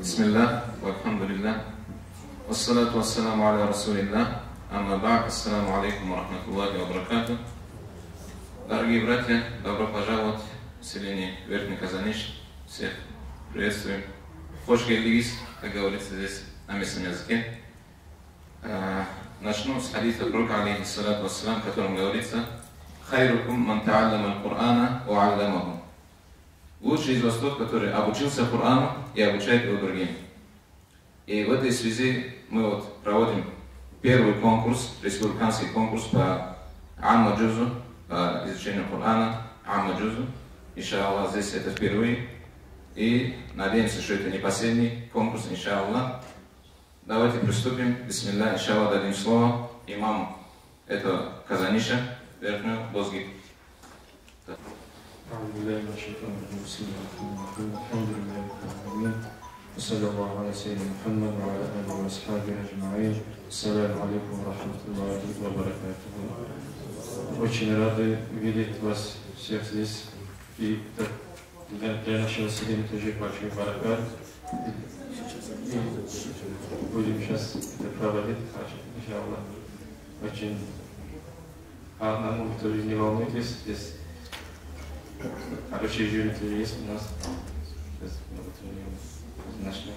بسم الله والحمد لله والصلاة والسلام على رسول الله. Amma ba'd. Assalamu alaikum wa rahmatullahi wa barakatuh. Дорогие братья, добро пожаловать в селение Верхний Казаниш. Всех приветствуем. Хош гелдигис, как говорится здесь на местном языке. Начну с хадиса пророка, алейхиссалату вассалам, в котором говорится: «Хайрукум ман та'аллама аль-Кур'ана ва аллямаху». Лучший из вас тот, который обучился Корану и обучает его другим. И в этой связи мы проводим первый конкурс, республиканский конкурс по Амма Джузу, по изучению Корана, Амма Джузу. Иншаллах, здесь это впервые. И надеемся, что это не последний конкурс, иншаллах. Давайте приступим. Бисмилlah, иншаллах, дадим слово имаму этого Казаниша, Верхнего Бозги. أعوذ بالله من الشيطان الرجيم. بسم الله الرحمن الرحيم. الحمد لله رب العالمين وصلى الله على سيدنا محمد وعلى آله وأصحابه أجمعين. السلام عليكم ورحمة الله وبركاته. Очень рады видеть вас всех здесь. И для нашего селения тоже большой баракат. И будем сейчас это проводить. Иншаллах. Очень одному, кто не волнуйтесь, здесь хорошие жюри есть у нас. Сейчас мы начнем.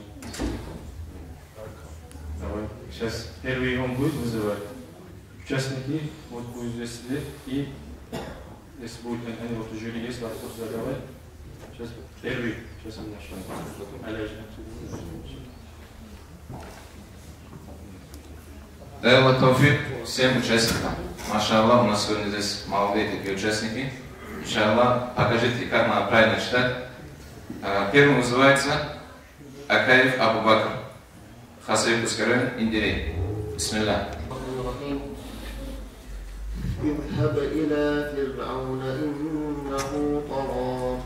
Давай. Сейчас первый он будет вызывать. Участники будут здесь сидеть. И если будет, они жюри есть, вопрос задавать. Сейчас первый. Сейчас мы начнем. Дай Аллах тауфик всем участникам. Машаллах, у нас сегодня здесь молодые такие участники. Иншаллах, покажите, как надо правильно читать. Первый называется Акаев Абу Бакр. Хасаев Пускарен Индирей. Бисмилlah. اذهب إلى فرعون إنه طغى.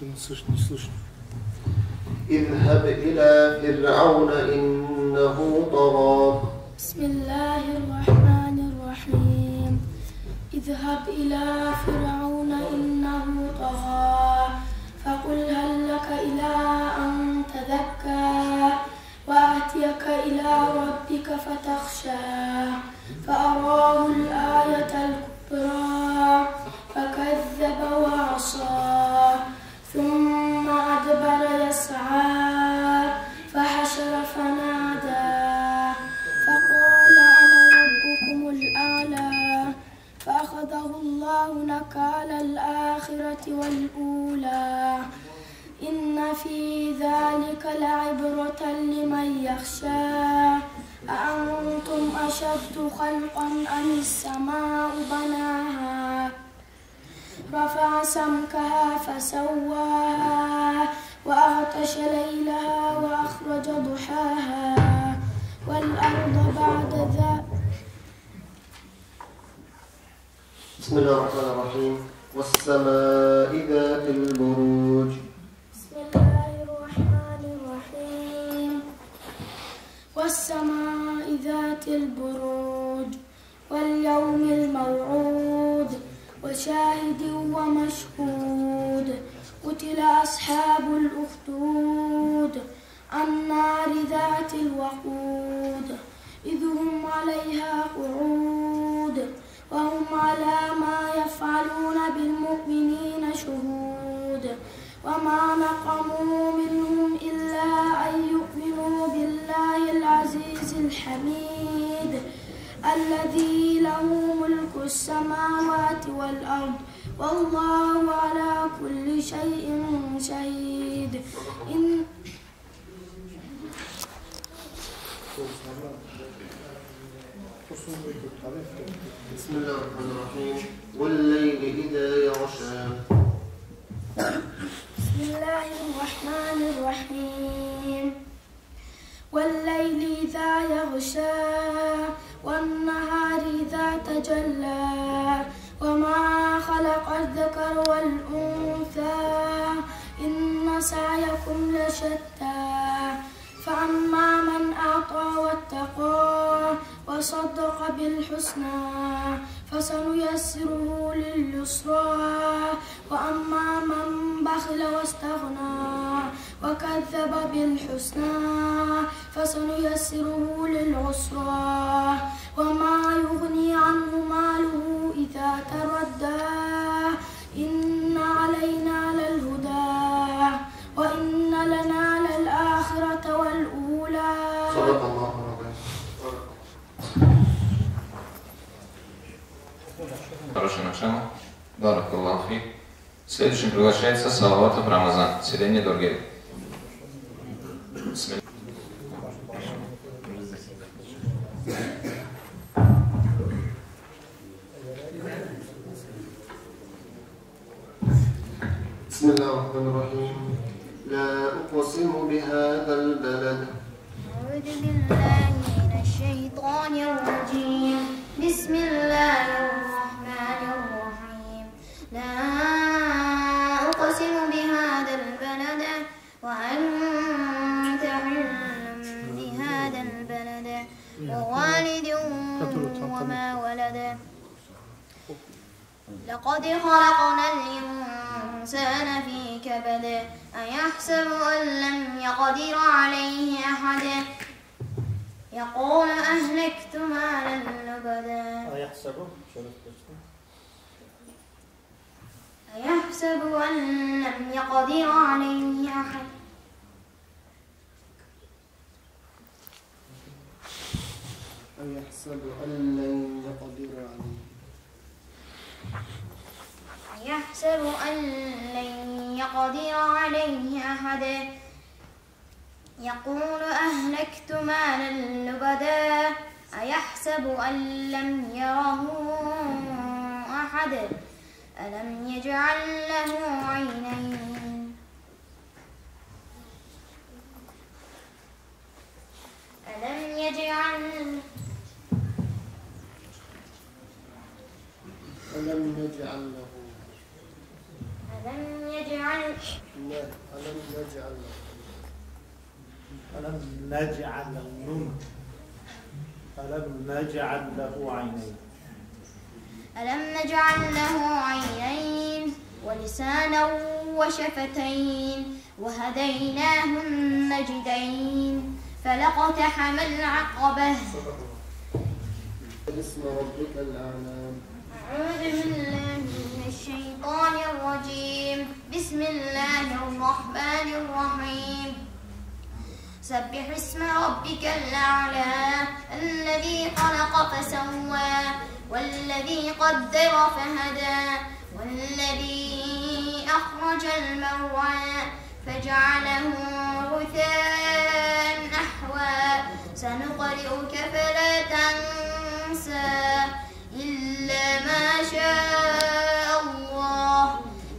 Не слышно. اذهب إلى فرعون إنه طغى. بسم الله الرحمن الرحيم. اذهب إلى فرعون إنه طغى فقل هل لك إلى أن تزكى وأهديك إلى ربك فتخشى فأراه الآية الكبرى فكذب وعصى ثم أدبر يسعى فحشر فنادى فقال أنا ربكم الأعلى فأخذه الله نكال الآخرة والأولى إن في ذلك لعبرة لمن يخشى أأنتم أشد خلقا أم السماء بناها رفع سمكها فسواها وأغطش ليلها وأخرج ضحاها والأرض بعد ذلك. بسم الله الرحمن الرحيم. والسماء ذات البروج. بسم الله الرحمن الأخدود النار ذات الوقود إذ هم عليها قعود وهم على ما يفعلون بالمؤمنين شهود وما نقموا منهم إلا أن يؤمنوا بالله العزيز الحميد الذي له ملك السماوات والأرض والله على كل شيء شهيد. بسم الله الرحمن الرحيم. والليل إذا يغشى. بسم الله الرحمن الرحيم. والليل إذا يغشى والنهار إذا تجلى وما خلق الذكر والأنثى إن سعيكم لشتى فأما من أعطى واتقى وصدق بالحسنى فسنيسره لليسرى وأما من بخل واستغنى وكذب بالحسنى فسنيسره للعسرى وما يغني عنه ماله إذا تردى إن علينا للهدى وإن لنا للآخرة والأولى. صدق الله العظيم. Хорошего начала. Баракаллаху фик. Следующим приглашается Салаватов Рамазан. Сиденье Доргель. بسم الله الرحمن الرحيم. لا أقسم بهذا البلد. أعوذ بالله من الشيطان الرجيم. بسم الله الرحمن الرحيم. لا أقسم بهذا البلد وأنت حل بهذا البلد ووالد وما ولد لقد خلقنا الإنسان في كبد أيحسب أن لم يقدر عليه أحد يقول أهلكت مالا لبدا أيحسب أن لم يقدر عليه أحد أيحسب أن لن يقدر عليه. يحسب أن لن يقدر عليه أحد يقول أهلكت مالا لبدا أيحسب أن لم يره أحد ألم يجعل له عينين ألم يجعل ألم نجعل له. ألم يجعل ألم نجعل له. ألم نجعل له عينين ألم نجعل له عينين ولسانا وشفتين وهديناه النجدين فلاقتحم العقبة. اسم ربك الأعلى. أعوذ بالله من الشيطان الرجيم. بسم الله الرحمن الرحيم. سبح اسم ربك الأعلى الذي خلق فسوى والذي قدر فهدى والذي أخرج المرعى فجعله غثاء أحوى سنقرئك فلا تنسى إلا ما شاء الله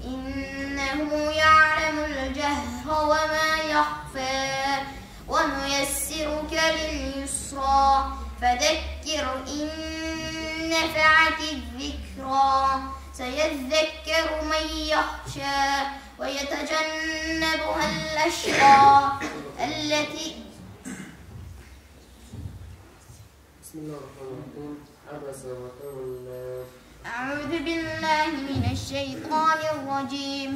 إنه يعلم الجهر وما يخفى ونيسرك لليسرى فذكر إن نفعت الذكرى سيذكر من يخشى ويتجنبها الأشقى التي. بسم الله الرحمن الرحيم. عبس وتولى. أعوذ بالله من الشيطان الرجيم.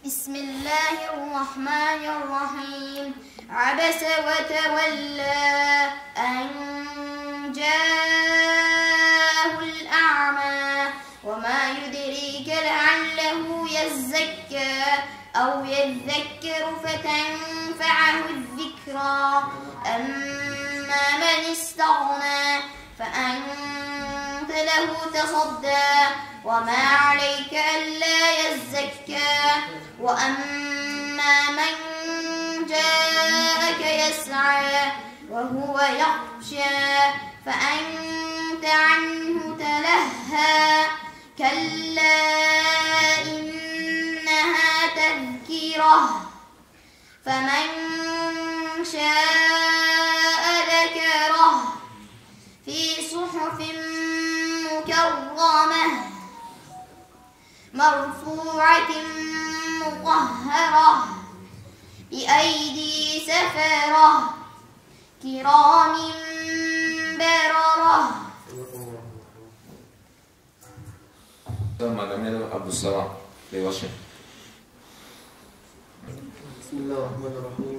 بسم الله الرحمن الرحيم. عبس وتولى أن جاءه الأعمى وما يدريك لعله يزكى أو يذكر فتنفعه الذكرى. أما من استغنى فأنت له تصدى وما عليك ألا يزكى. وأما من جاءك يسعى وهو يخشى فأنت عنه تلهى. كلا إنها تذكرة فمن شاء ذكره في صحف مكرمة مرفوعة مطهرة بأيدي سفرة كرام بررة. ثم جميل عبد السلام لوشن. بسم الله الرحمن الرحيم.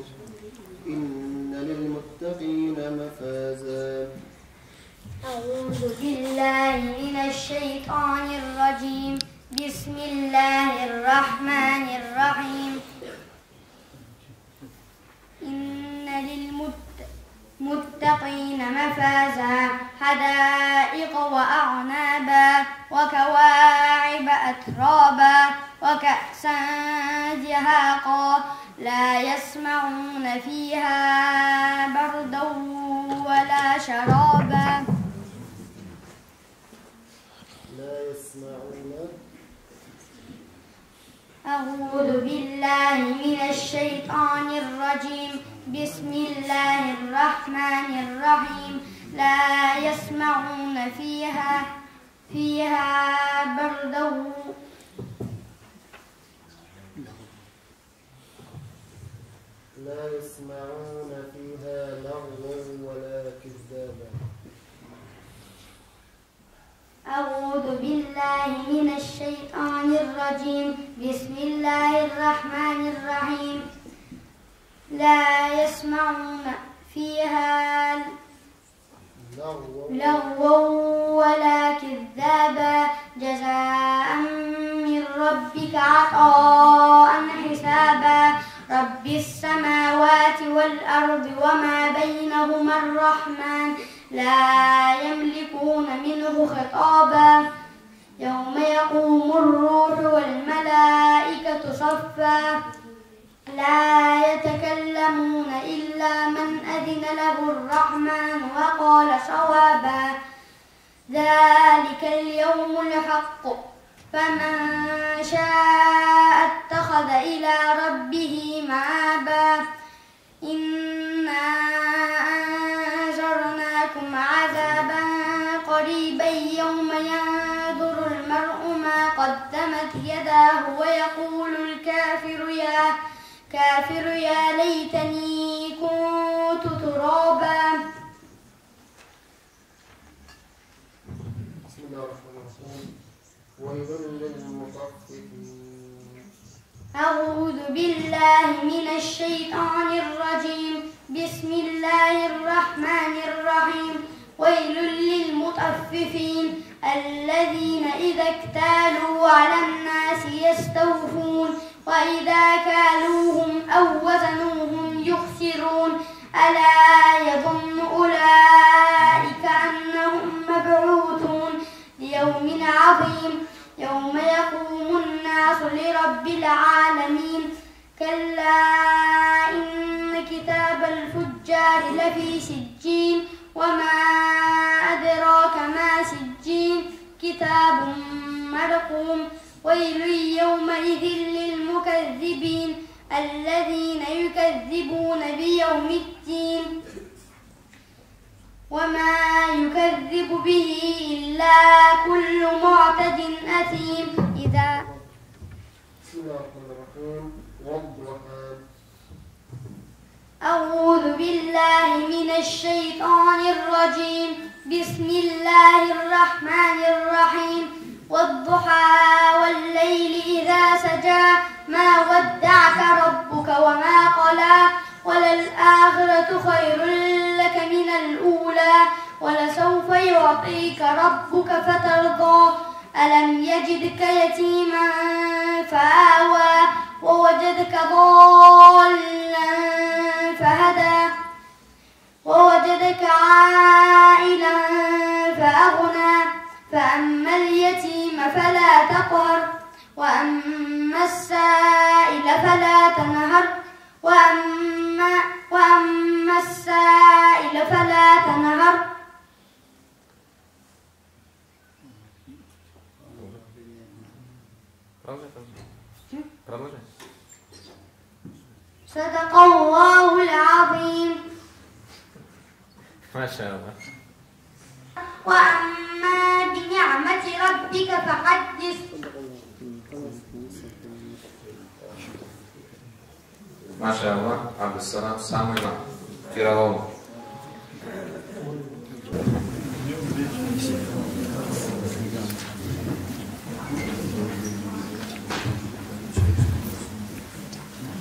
إن للمتقين مفازا. أعوذ بالله من الشيطان الرجيم. بسم الله الرحمن الرحيم. إن للمتقين مفازا حدائق وأعنابا وكواعب أترابا وكأسا دهاقا لا يسمعون فيها بردا ولا شرابا. لا يسمعون. أعوذ بالله من الشيطان الرجيم. بسم الله الرحمن الرحيم. لا يسمعون فيها بردا لا يسمعون فيها لغوا ولا كذابا. أعوذ بالله من الشيطان الرجيم. بسم الله الرحمن الرحيم. لا يسمعون فيها لغوا ولا كذابا جزاء من ربك عطاء حسابا. رب السماوات والأرض وما بينهما الرحمن لا يملكون منه خطابا. يوم يقوم الروح والملائكة صفا لا يتكلمون إلا من أذن له الرحمن وقال صوابا. ذلك اليوم الحق فمن شاء اتخذ إلى ربه مآبا. إنا أنذرناكم عذابا قريبا يوم ينظر المرء ما قدمت يداه ويقول الكافر يا ليتني كنت ترابا. بسم الله الرحمن الرحيم. ويل للمطففين. أعوذ بالله من الشيطان الرجيم. بسم الله الرحمن الرحيم. ويل للمطففين الذين إذا اكتالوا على الناس يستوفون وإذا كالوهم أو وزنوهم يخسرون. ألا يظن أولئك أنهم مبعوثون ليوم عظيم يوم يقوم الناس لرب العالمين. كلا إن كتاب الفجار لفي سجين وما أدراك ما سجين كتاب مرقوم. ويل يومئذ للمكذبين الذين يكذبون بيوم الدين وما يكذب به إلا كل معتد أثيم. بسم الله الرحمن الرحيم. والضحى. أعوذ بالله من الشيطان الرجيم. بسم الله الرحمن الرحيم. والضحى والليل إذا سجى ما ودعك ربك وما قلى وللآخرة خير لك من الأولى ولسوف يعطيك ربك فترضى ألم يجدك يتيما فآوى ووجدك ضالا فهدى ووجدك عائلا فأغنى فأما اليتيم فلا تقهر وأما السائل فلا تنهر وأما السائل فلا تنهر صدق الله العظيم. ما شاء الله. وأما بنعمة ربك فحدث. ما شاء الله. عبد السلام سامي ما كيراو.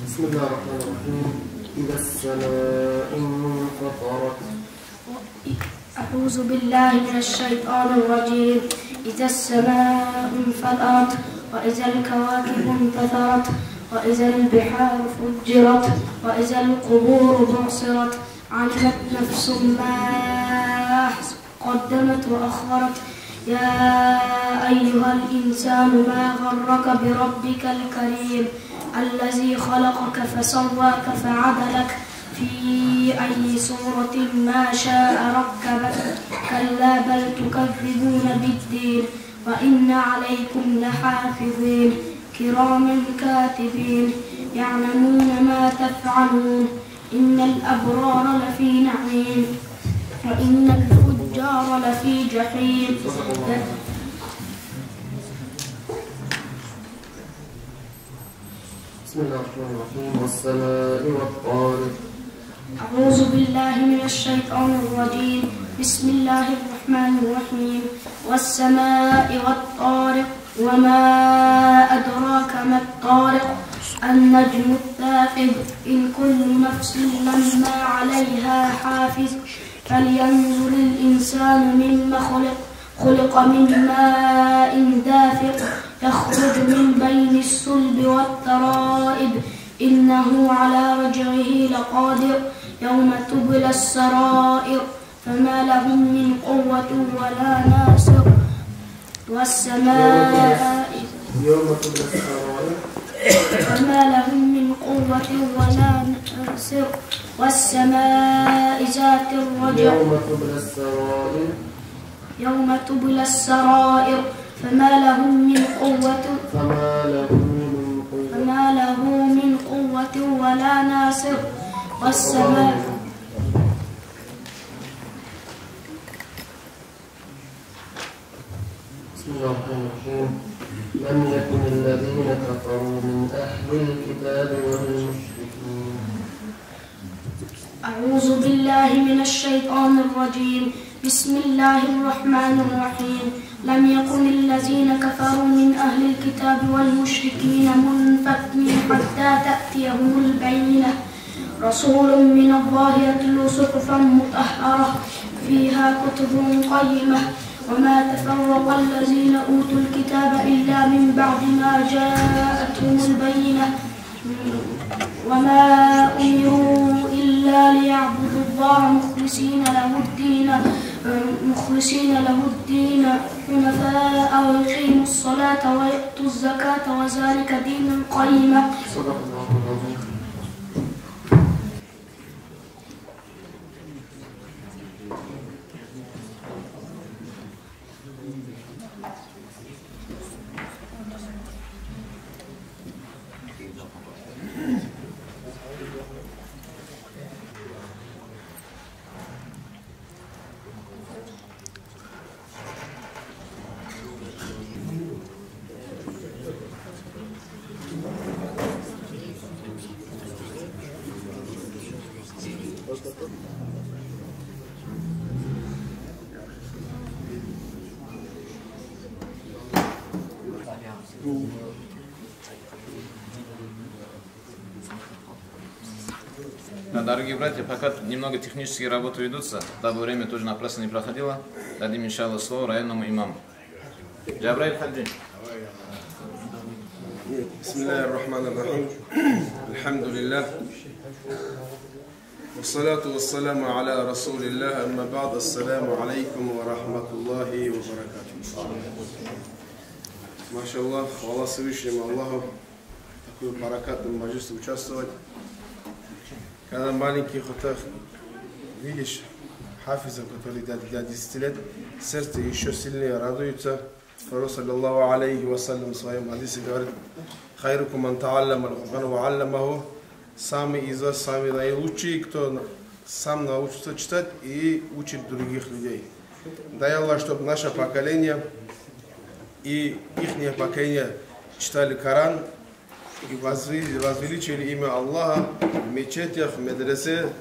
بسم الله الرحمن الرحيم. إذا السماء انفطرت. أعوذ بالله من الشيطان الرجيم. إذا السماء انفطرت وإذا الكواكب انتثرت وإذا البحار فجرت وإذا القبور بعثرت علمت نفس ما قدمت وأخرت يا أيها الإنسان ما غرك بربك الكريم الذي خلقك فسواك فعدلك في أي صورة ما شاء ركبك كلا بل تكذبون بالدين وإن عليكم لحافظين كراما كاتبين يعلمون ما تفعلون إن الأبرار لفي نعيم وإن الفجار لفي جحيم. بسم الله الرحمن الرحيم. والسماء والطارق. أعوذ بالله من الشيطان الرجيم. بسم الله الرحمن الرحيم. والسماء والطارق وما أدراك ما الطارق النجم الثاقب إن كل نفس لما عليها حافظ فلينظر الإنسان مما خلق من ماء دافق يخرج من بين الصلب والترائب إنه على رجعه لقادر يوم تبلى السرائر فما لهم من قوة ولا ناصر والسماء يوم تبلى السرائر فما لهم من قوة ولا ناصر والسماء ذات الرجع يوم تبلى السرائر فما لهم من قوة ولا ناصر والسماء بسم الله الرحمن الرحيم. لم يكن الذين كفروا من أهل الكتاب والمشركين. أعوذ بالله من الشيطان الرجيم. بسم الله الرحمن الرحيم. لم يكن الذين كفروا من أهل الكتاب والمشركين منفكين حتى تأتيهم البينة رسول من الله يتلو صحفا مطهرة فيها كتب قيمة وما تفرق الذين أوتوا الكتاب إلا من بعد ما جاءتهم البينة وما أمروا إلا ليعبدوا الله مخلصين له الدين حنفاء ويقيموا الصلاة ويؤتوا الزكاة وذلك دين القيمة. صدق الله العظيم. Дорогие братья, пока немного технические работы ведутся, дабы время тоже напрасно не проходило, дадим, иншаллах, слово районному имаму. Джабраиль Хаджи. Бисмиллахир рахманир рахим. Альхамдулиллах. Вассалату вассаламу аля расулиллах. Амма ба'д. Ассаламу алейкум ва рахматуллахи ва баракатуху. Машаллах, хвала Всевышнему Аллаху, такой баракатный маджлис участвовать. Когда маленький хотах видишь хафиза, который для 10 лет, сердце еще сильнее радуется. Пророк саллаллаху алейхи вассалям в своем хадисе говорит: «Хайрукум ман та'аллама аль-Кур'ана ва аллямаху». Самый из вас, самый наилучший, кто сам научится читать и учит других людей. Дай Аллах, чтобы наше поколение и их поколение читали Коран и возвеличили имя Аллаха в мечетях, в медресе,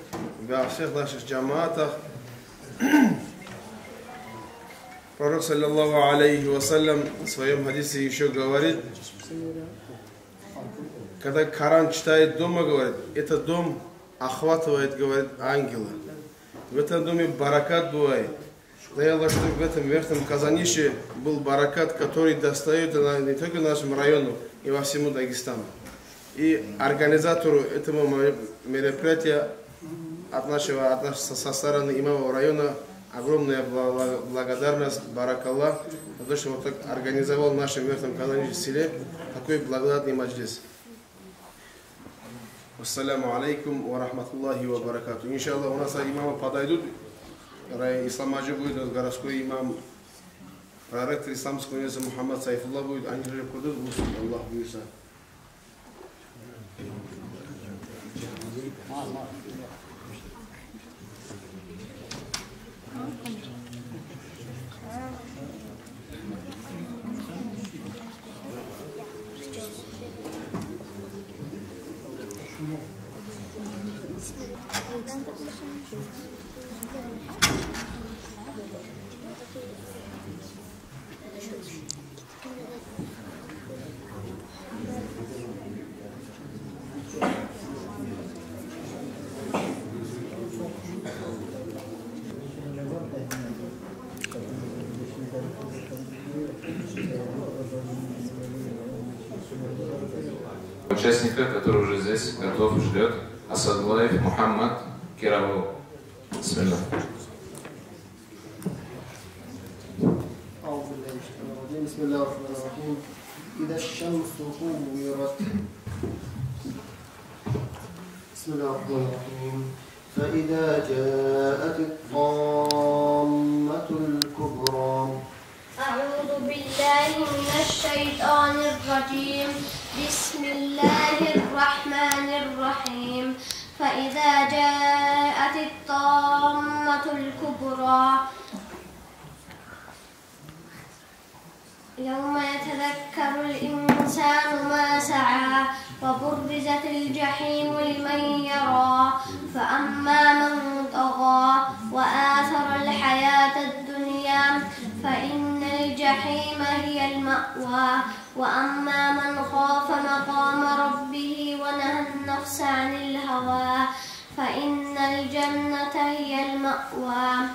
во всех наших джамаатах. Пророк саллаллаху алейхи вассалям в своем хадисе еще говорит, когда Коран читает дома, говорит, этот дом охватывает, говорит, ангела. В этом доме баракат бывает. Дай Аллах, чтобы в этом верхнем казанище был баракат, который достает не только нашему району, и во всему Дагестану. И организатору этого мероприятия со стороны имама района огромная благодарность, баракаллах, за то, что он так организовал в нашем верхнем казанище селе такой благодатный маджлис. Ассаламу алейкум ва рахматуллахи ва баракату. Иншаллах, у нас имамы подойдут. Исламаджи будет, городской имам, проректор исламского университета Мухаммад Сайфуллах будет, они же курдут, Аллах бьются. Участника, который уже здесь готов, ждет, Асадулаев Мухаммад Кировал. Бисмилlah. بسم الله الرحمن الرحيم. إذا الشمس كورت. بسم الله الرحمن الرحيم. فإذا جاءت الطامة الكبرى. أعوذ بالله من الشيطان الرجيم. بسم الله الرحمن الرحيم. فإذا جاءت الطامة الكبرى يوم يتذكر الإنسان ما سعى وبرزت الجحيم لمن يرى فأما من طغى وآثر الحياة الدنيا فإن الجحيم هي المأوى وأما من خاف مقام ربه ونهى النفس عن الهوى فإن الجنة هي المأوى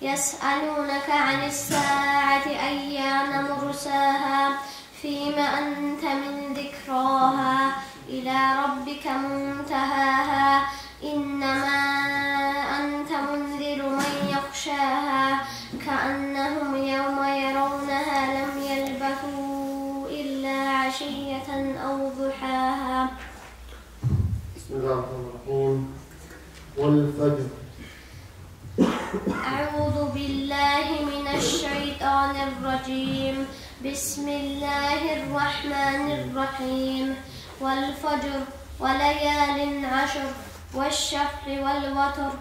يسألونك عن الساعة أيان مرساها فيما أنت من ذكراها إلى ربك منتهاها إنما أنت منذر من يخشاها كأنهم يوم يرونها لم يلبثوا إلا عشية أو ضحاها. بسم الله الرحمن الرحيم. والفجر. أعوذ بالله من الشيطان الرجيم. بسم الله الرحمن الرحيم. والفجر وليال عشر والشفع والوتر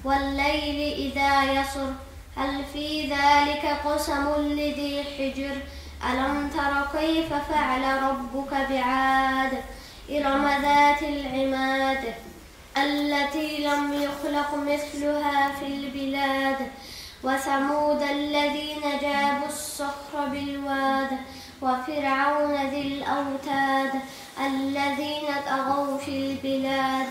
والليل إذا يسر هل في ذلك قسم لذي حجر ألم تر كيف فعل ربك بعاد إرم ذات العماد التي لم يخلق مثلها في البلاد وثمود الذين جابوا الصخر بالواد وفرعون ذي الأوتاد الذين طغوا في البلاد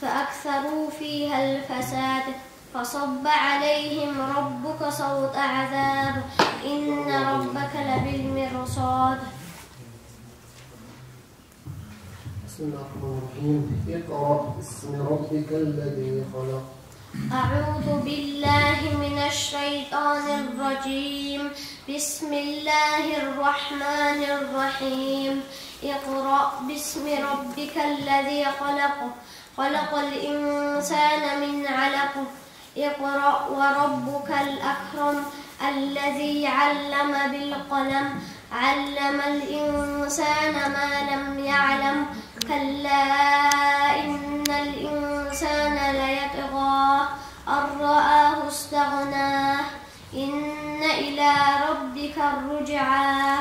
فأكثروا فيها الفساد فصب عليهم ربك صوت عذاب إن ربك لبالمرصاد. بسم الله الرحمن الرحيم. اقرأ باسم ربك الذي خلق. أعوذ بالله من الشيطان الرجيم. بسم الله الرحمن الرحيم. اقرأ باسم ربك الذي خلق. خلق الإنسان من علق. اقرأ وربك الأكرم الذي علم بالقلم علم الإنسان ما لم يعلم كلا إن الإنسان ليطغى أن رآه استغنى إن إلى ربك الرجعى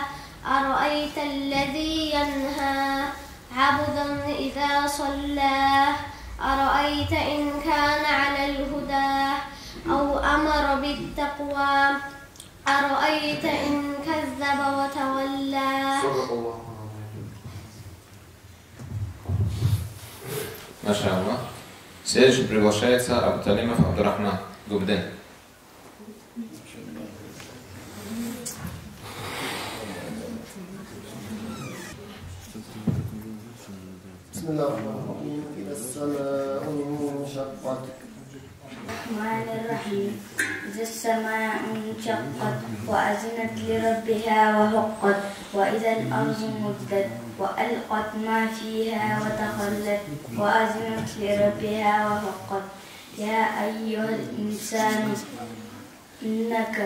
أرأيت الذي ينهى عبدا إذا صلى أرأيت إن كان على الهدى أو أمر بالتقوى أرأيت إن كذب وتولى. Maša Allah. Sljedeći priglašajica Abu Talimov Abdurrahman Gubden. بسم الله الرحمن الرحيم. إذا السماء انشقت. الرحمن الرحيم. إذا السماء انشقت وأذنت لربها وحقت وإذا الأرض مدت وألقت ما فيها وتخلت وأذنت لربها وحقت يا أيها الإنسان إنك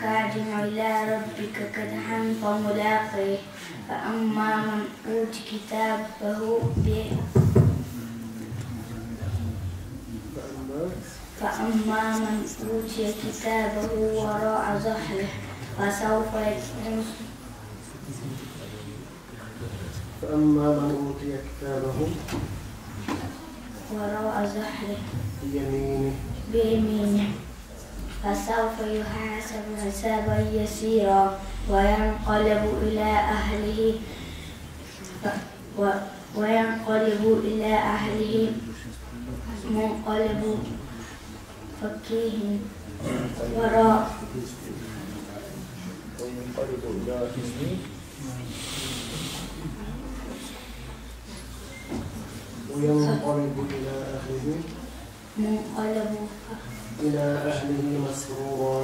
كادح إلى ربك كدحا فملاقيه فأما من أوتي كتابه وراء ظهره فسوف يدعو فأما من أوتي كتابه وراء ظهره بيمينه فسوف يحاسب حسابا يسيرا وينقلب إلى أهله منقلب فكيه وينقلب إلى أهله مسرورا.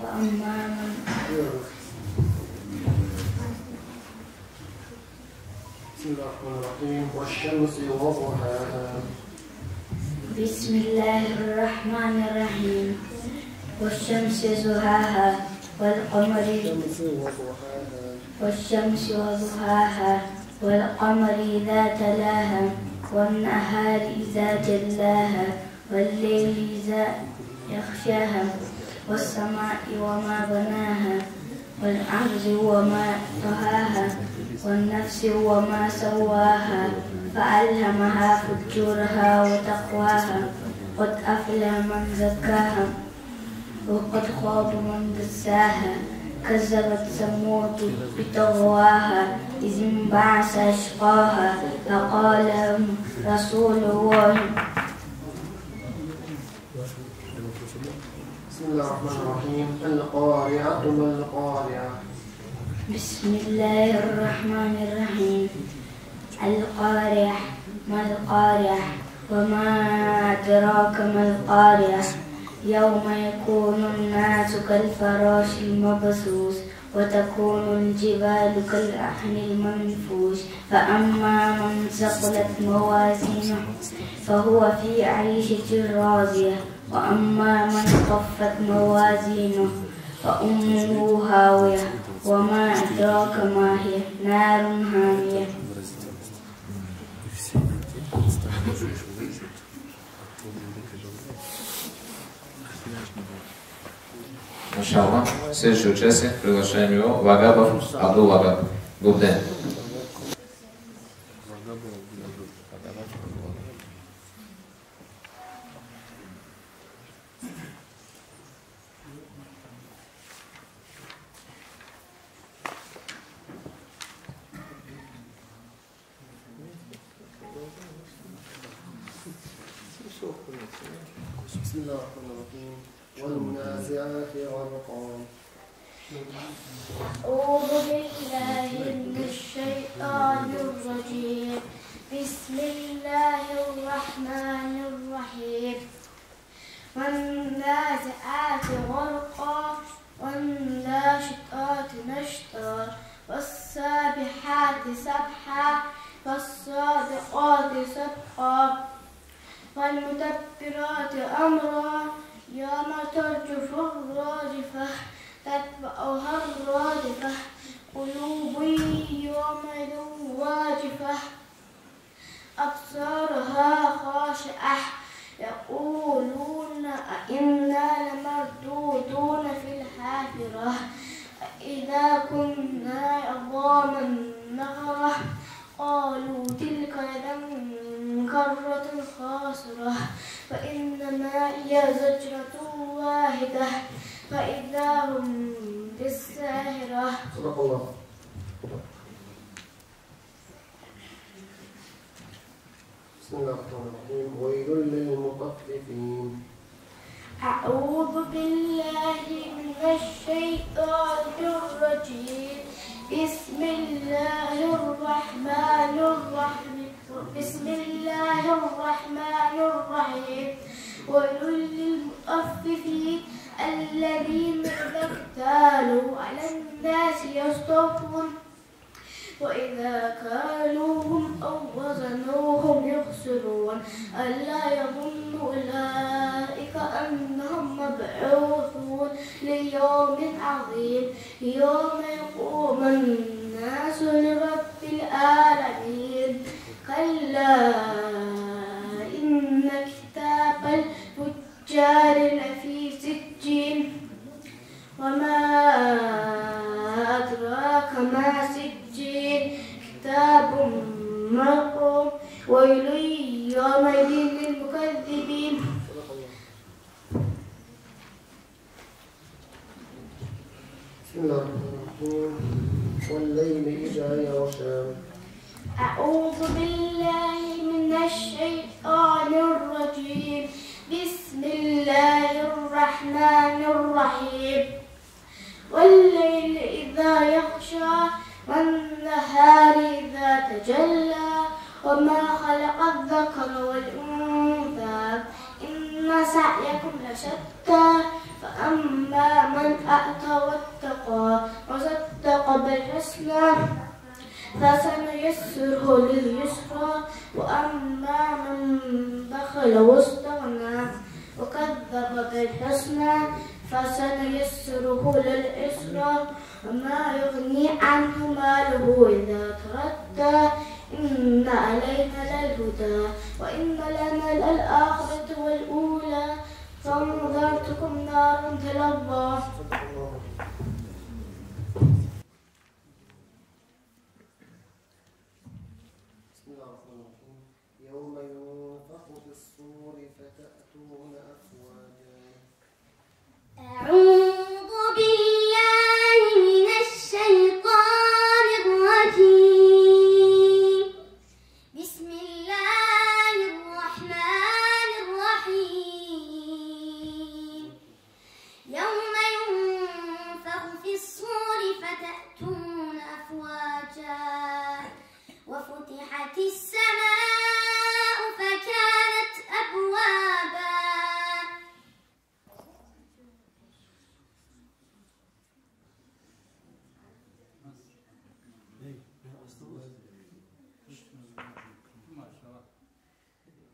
وأما من بسم الله الرحمن الرحيم. والشمس وضحاها. بسم الله الرحمن الرحيم. والشمس ضحاها والشمس وضحاها والقمر إذا تلاها والنهار إذا جلاها والليل إذا يغشاها والسماء وما بناها والأرض وما طحاها والنفس وما سواها فألهمها فجورها وتقواها قد أفلح من زكاها وقد خاب من دساها كذبت ثمود بطغواها إذ انبعث أشقاها فقال رسول الله. بسم الله الرحمن الرحيم. القارعة ما القارعة. بسم الله الرحمن الرحيم. القارعة ما القارعة وما أدراك ما القارعة يوم يكون الناس كالفراش المبثوث وتكون الجبال كالعهن المنفوش فأما من ثقلت موازينه فهو في عيشة راضية وأما من خفت موازينه فأمه هاوية وما أدراك ما هي نار حامية. Maša Allah. Sljedeći učesnik priglašajem je Vagabov Abdul Vagab Gubden. بسم الله الرحمن الرحيم والنازعات غرقا أعوذ بالله من الشيطان الرجيم بسم الله الرحمن الرحيم والنازعات غرقا والناشطات نشطا والسابحات سبحا فالصادقات صدقا والمدبرات أمرا يوم ترجف الراجفة تتبعها الرادفة قلوب يومئذ واجفة أبصارها خاشعة يقولون أئنا لمردودون في الحافرة أئذا كنا عظاما نخرة قالوا تلك إذا كرة خاسرة فإنما هي زجرة واحدة فإذا هم بالساهرة. صدق الله. بسم الله الرحمن الرحيم ويل للمطففين. أعوذ بالله من الشيطان الرجيم بسم الله الرحمن الرحيم ويل للمطففين الذين إذا اكتالوا على الناس يستوفون وإذا كالوهم أو وزنوهم يخسرون ألا يظن أولئك أنهم مبعوثون ليوم عظيم يوم يقوم الناس لرب العالمين كلا إن كتاب الفجار لفي سجين وما أدراك ما سجين كتاب مرقوم ويل يومئذ للمكذبين. بسم الله الرحمن الرحيم والليل إذا يغشى. أعوذ بالله من الشيطان الرجيم بسم الله الرحمن الرحيم والليل إذا يغشى والنهار إذا تجلى وما خلق الذكر والأنثى إن سعيكم لشتى فأما من أتى واتقى وصدق بالحسنى فسنيسره لليسرى وأما من بخل واستغنى وكذب بالحسنى فسنيسره للعسرى وما يغني عنه ماله إذا تردى إن علينا للهدى وإن لنا للآخرة والأولى فانذرتكم نار تلظى. بسم الله الرحمن الرحيم يوم ينفخ في الصور فتأتون أفواجا. أعوذ بالله من الشيطان الرجيم بسم الله الرحمن الرحيم يوم ينفخ في الصور فتأتون أفواجا وفتحت السماء فكانت أبوابا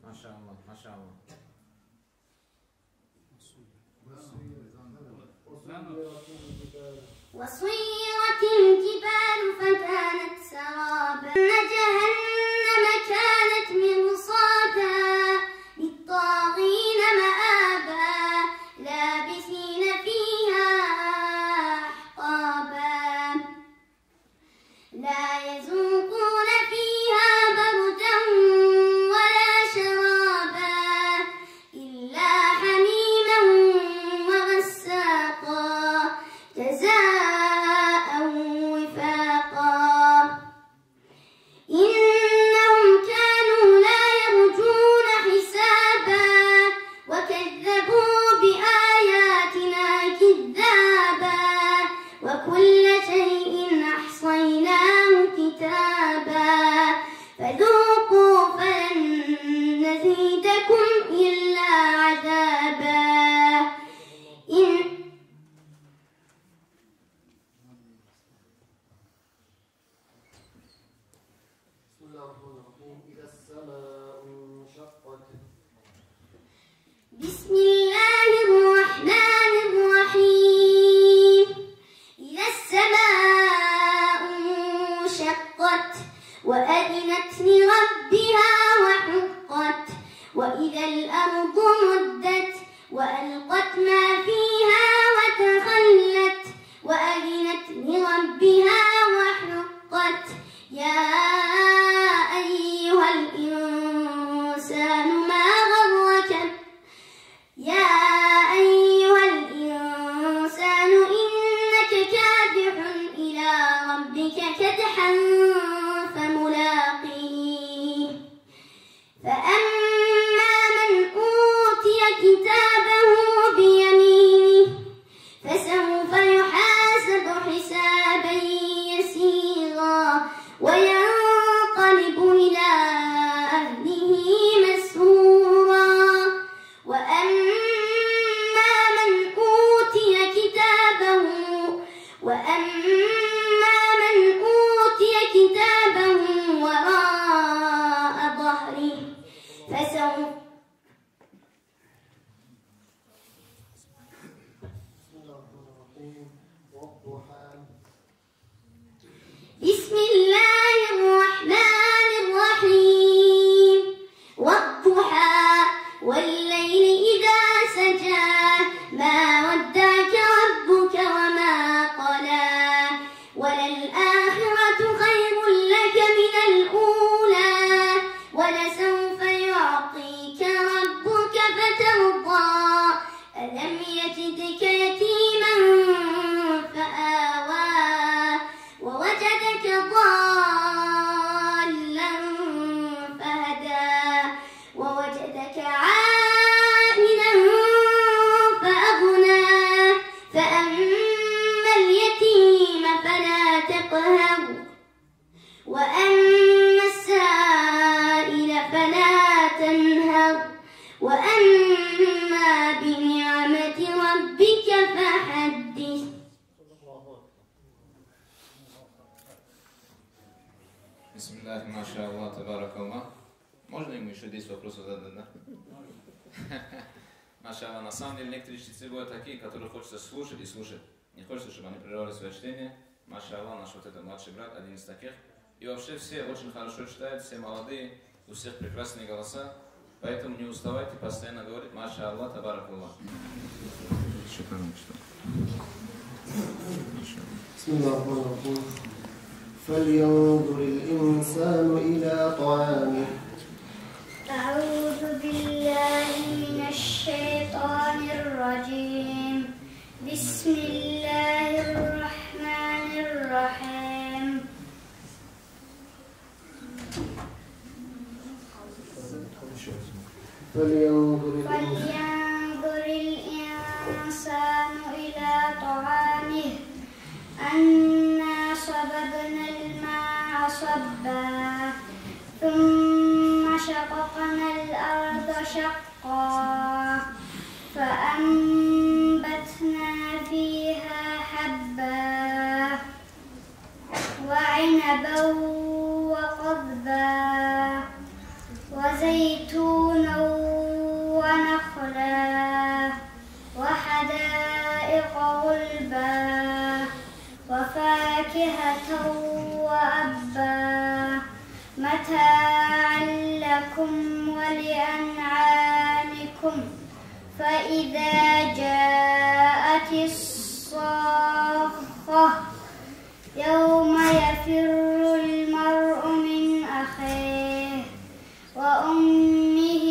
ما شاء الله ما شاء الله. وصيرت الجبال فكانت سرابا إن جهنم كانت مرصادا للطاغين مآبا لابثين فيها أحقابا لا يذوقون فيها بردا ولا شرابا إلا حميما وغساقا جزاء وفاقا بسم الله الرحمن الرحيم إذا السماء انشقت وأذنت لربها وحقت وإذا الأرض مدت وألقت ما فيها وتخلت وأذنت لربها وحقت يا أيها الإنسان ما غرك إنك كادح إلى ربك كدحا فملاقيه فأما من أوتي كتابه بيمينه فسوف يحاسب حسابا يسيرا وينقلب إلى أهله مسرورا وأما من أوتي كتابه وراء ظهره فسوف بسم الله الرحمن الرحيم والضحى والليل إذا سجى ما ودعك ربك وما قلى وللآخرة خير لك من الأولى ولسوف يعطيك ربك فترضى ألم يجدك يتيما فآوى ووجدك ضالا فهدى ووجدك عائلا فأغنى فأما اليتيم فلا تقهر وأما السائل فلا تنهر وأما بنعمة ربك فحدث. Bismillah, maša Allah, tabarakallah. Možda ima еще 10 вопросов задать, да? Маша Аллах, на самом деле некоторые чтецы бывают такие, которые хочется слушать и слушать. Не хочется, чтобы они прерывали свое чтение. Маша Аллах, наш вот этот младший брат, один из таких. И вообще все очень хорошо читают, все молодые, у всех прекрасные голоса. Поэтому не уставайте постоянно говорить Маша Аллах, табаракаллах. Бисмиллахир-рахманир-рахим. فلينظر الإنسان إلى طعامه. أعوذ بالله من الشيطان الرجيم. بسم الله الرحمن الرحيم. فلينظر الإنسان إلى طعامه. أنا صببنا الماء صبا ثم شققنا الأرض شقا فأنبتنا فيها حبا وعنبا وقضبا وزيتونا ونخلا وحدائق غلبا وفاكهة وأبا متاعا لكم ولأنعامكم فإذا جاءت الصاخة يوم يفر المرء من أخيه وأمه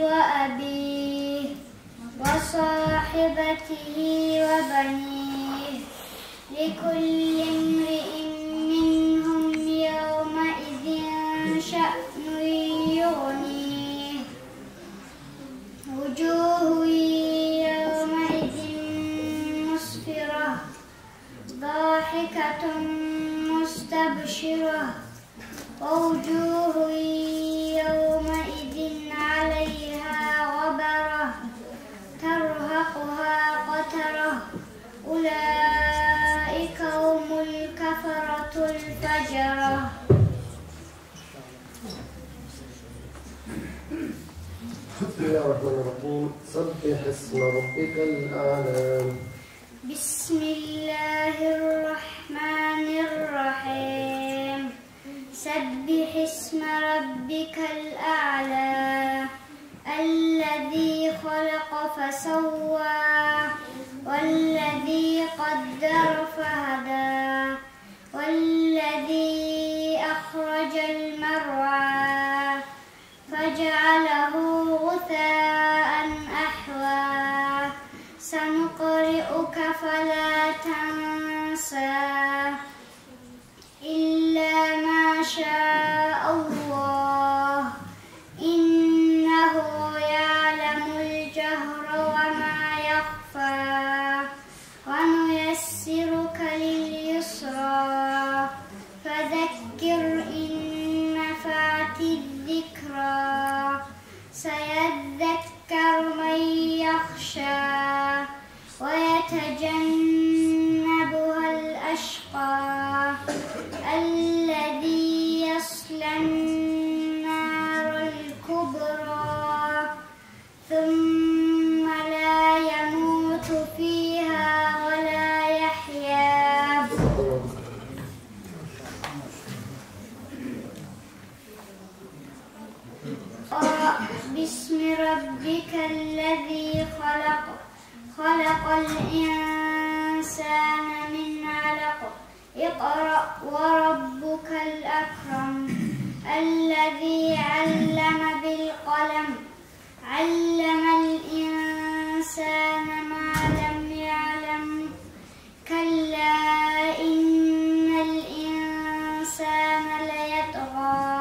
وأبيه وصاحبته وبنيه لكل امرئ منهم يومئذ شأن يغنيه وجوه يومئذ مسفرة ضاحكة مستبشرة ووجوه يومئذ عليها غبرة ترهقها قترة أولئك هم بسم الله الرحمن الرحيم. سبح اسم ربك الأعلى. بسم الله الرحمن الرحيم. سبح اسم ربك الأعلى الذي خلق فسوى والذي قدر فهدى والذي أخرج المرعى فجعله غثاء أحوى سنقرئك فلا تنسى إلا ما شاء الله إنه يعلم الجهر وما يخفى ونيسرك لليسرى فذكر إن نفعت الذكرى سيذكر من يخشى ويتجنبها الأشقى الذي يصلى النار الكبرى ثم لا يموت فيها ولا يحيا. بسم ربك الذي خلق الإنسان من علق اقرأ وربك الأكرم الذي علم بالقلم علم الإنسان ما لم يعلم كلا إن الإنسان ليطغى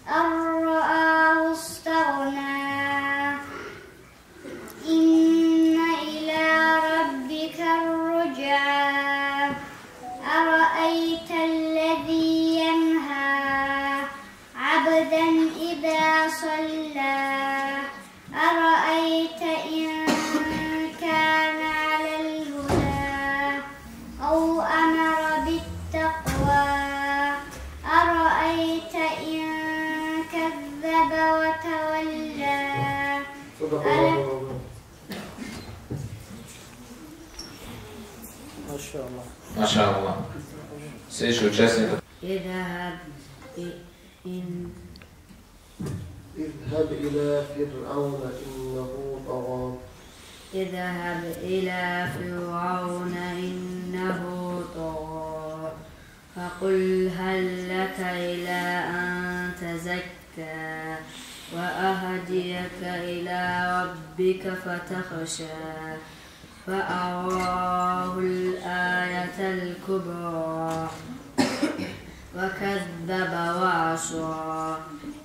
أن رآه استغنى إن إلى ربك الرجعى أرأيت الذي ينهى عبدا إذا صلى أرأيت إن كان على الهدى أو أمر بالتقوى أرأيت إن كذب وتولى. صدق الله. ما شاء الله. ما شاء الله. Sljedeći učesnik. اذهب إلى فرعون إنه طغى. اذهب إلى فرعون إنه طغى فقل هل لك إلى أن تزكى وأهديك إلى ربك فتخشى فأراه الآية الكبرى وكذب وعصى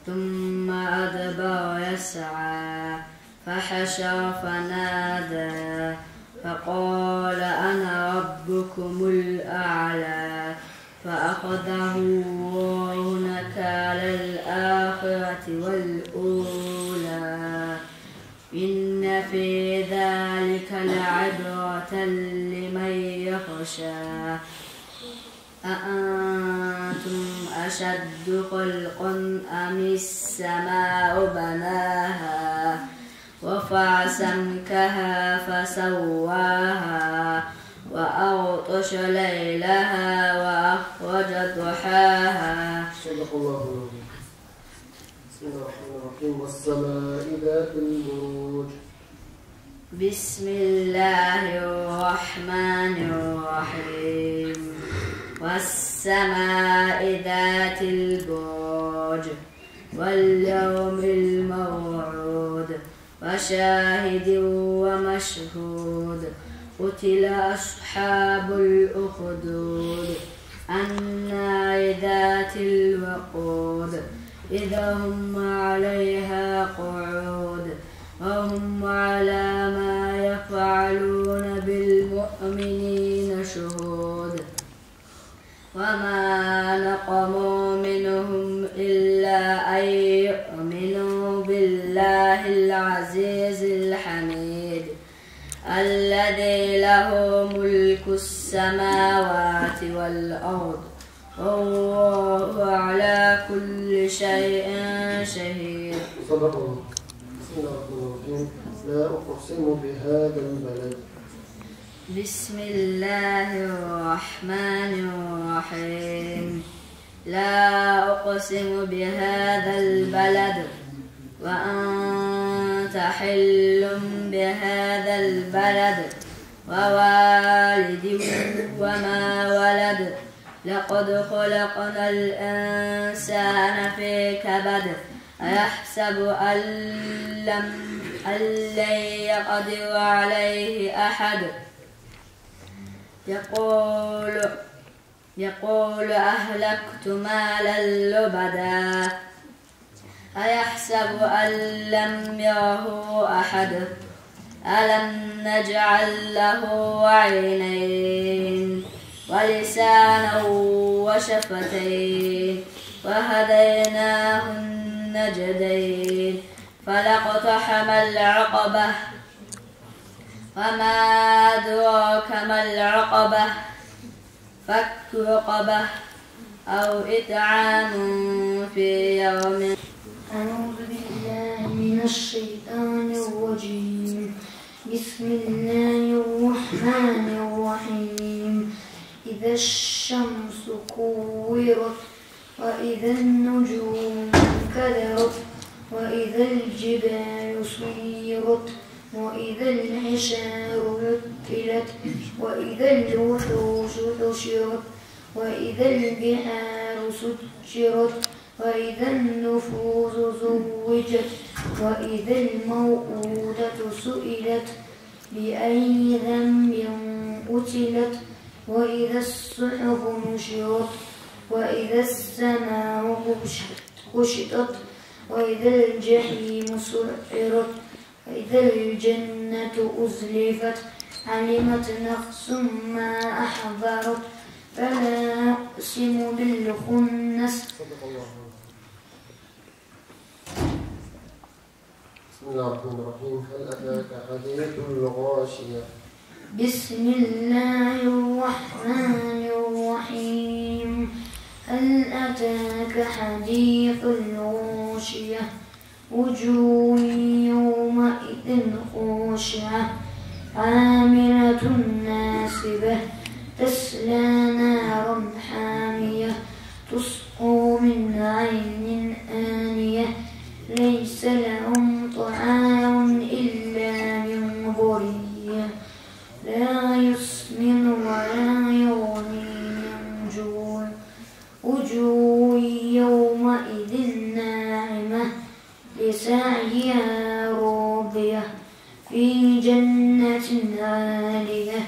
ثم أدبر يسعى فحشر فنادى فقال أنا ربكم الأعلى فأخذه الله نكال الآخرة والأولى إن في ذلك لعبرة لمن يخشى أأنتم أشد خلقا أم السماء بناها رفع سمكها فسواها وأغطش ليلها وأخرج ضحاها. صدق الله. بسم الله الرحمن الرحيم. والسماء ذات البروج. بسم الله الرحمن الرحيم. والسماء ذات البروج واليوم الموعود وشاهد ومشهود قتل أصحاب الأخدود النار ذات الوقود إذا هم عليها قعود وهم على ما يفعلون بالمؤمنين شهود وما نقموا منهم إلا أن يؤمنوا بالله العزيز الحميد الذي له ملك السماوات والأرض والله على كل شيء شهيد. صدق الله. بسم بسم الله الرحمن الرحيم. لا أقسم بهذا البلد. بسم الله الرحمن الرحيم. لا أقسم بهذا البلد وأنت حل بهذا البلد ووالد وما ولد لقد خلقنا الإنسان في كبد أيحسب أن لن يقدر عليه أحد يقول أهلكت مالا لبدا أيحسب أن لم يره أحد ألم نجعل له عينين ولسانا وشفتين وهديناه النجدين فلاقتحم العقبة وما أدراك ما العقبة فك رقبة أو إطعام في يوم. أعوذ بالله من الشيطان الرجيم. بسم الله الرحمن الرحيم. إذا الشمس كورت وإذا النجوم انكدرت وإذا الجبال سيرت وإذا العشار عطلت وإذا الوحوش حشرت وإذا البحار سجرت وإذا النفوس زوجت وإذا الموءودة سئلت بأي ذنب قتلت وإذا الصحف نشرت وإذا السماء كشطت وإذا الجحيم سعرت وإذا الجنة أزلفت علمت نفس ما أحضرت فلا أقسم بالخنس. بسم الله الرحمن الرحيم. هل أتاك حديث الغاشية. بسم الله الرحمن الرحيم. هل أتاك حديث الغاشية وجوه يومئذ خاشعة عاملة ناصبة تصلى نارا حامية تسقى من عين آنية ليس لهم طعام إلا من ضريع لا يسمن ولا يغني من جوع وجوه يومئذ ناعمة لسعيها راضية في جنة عالية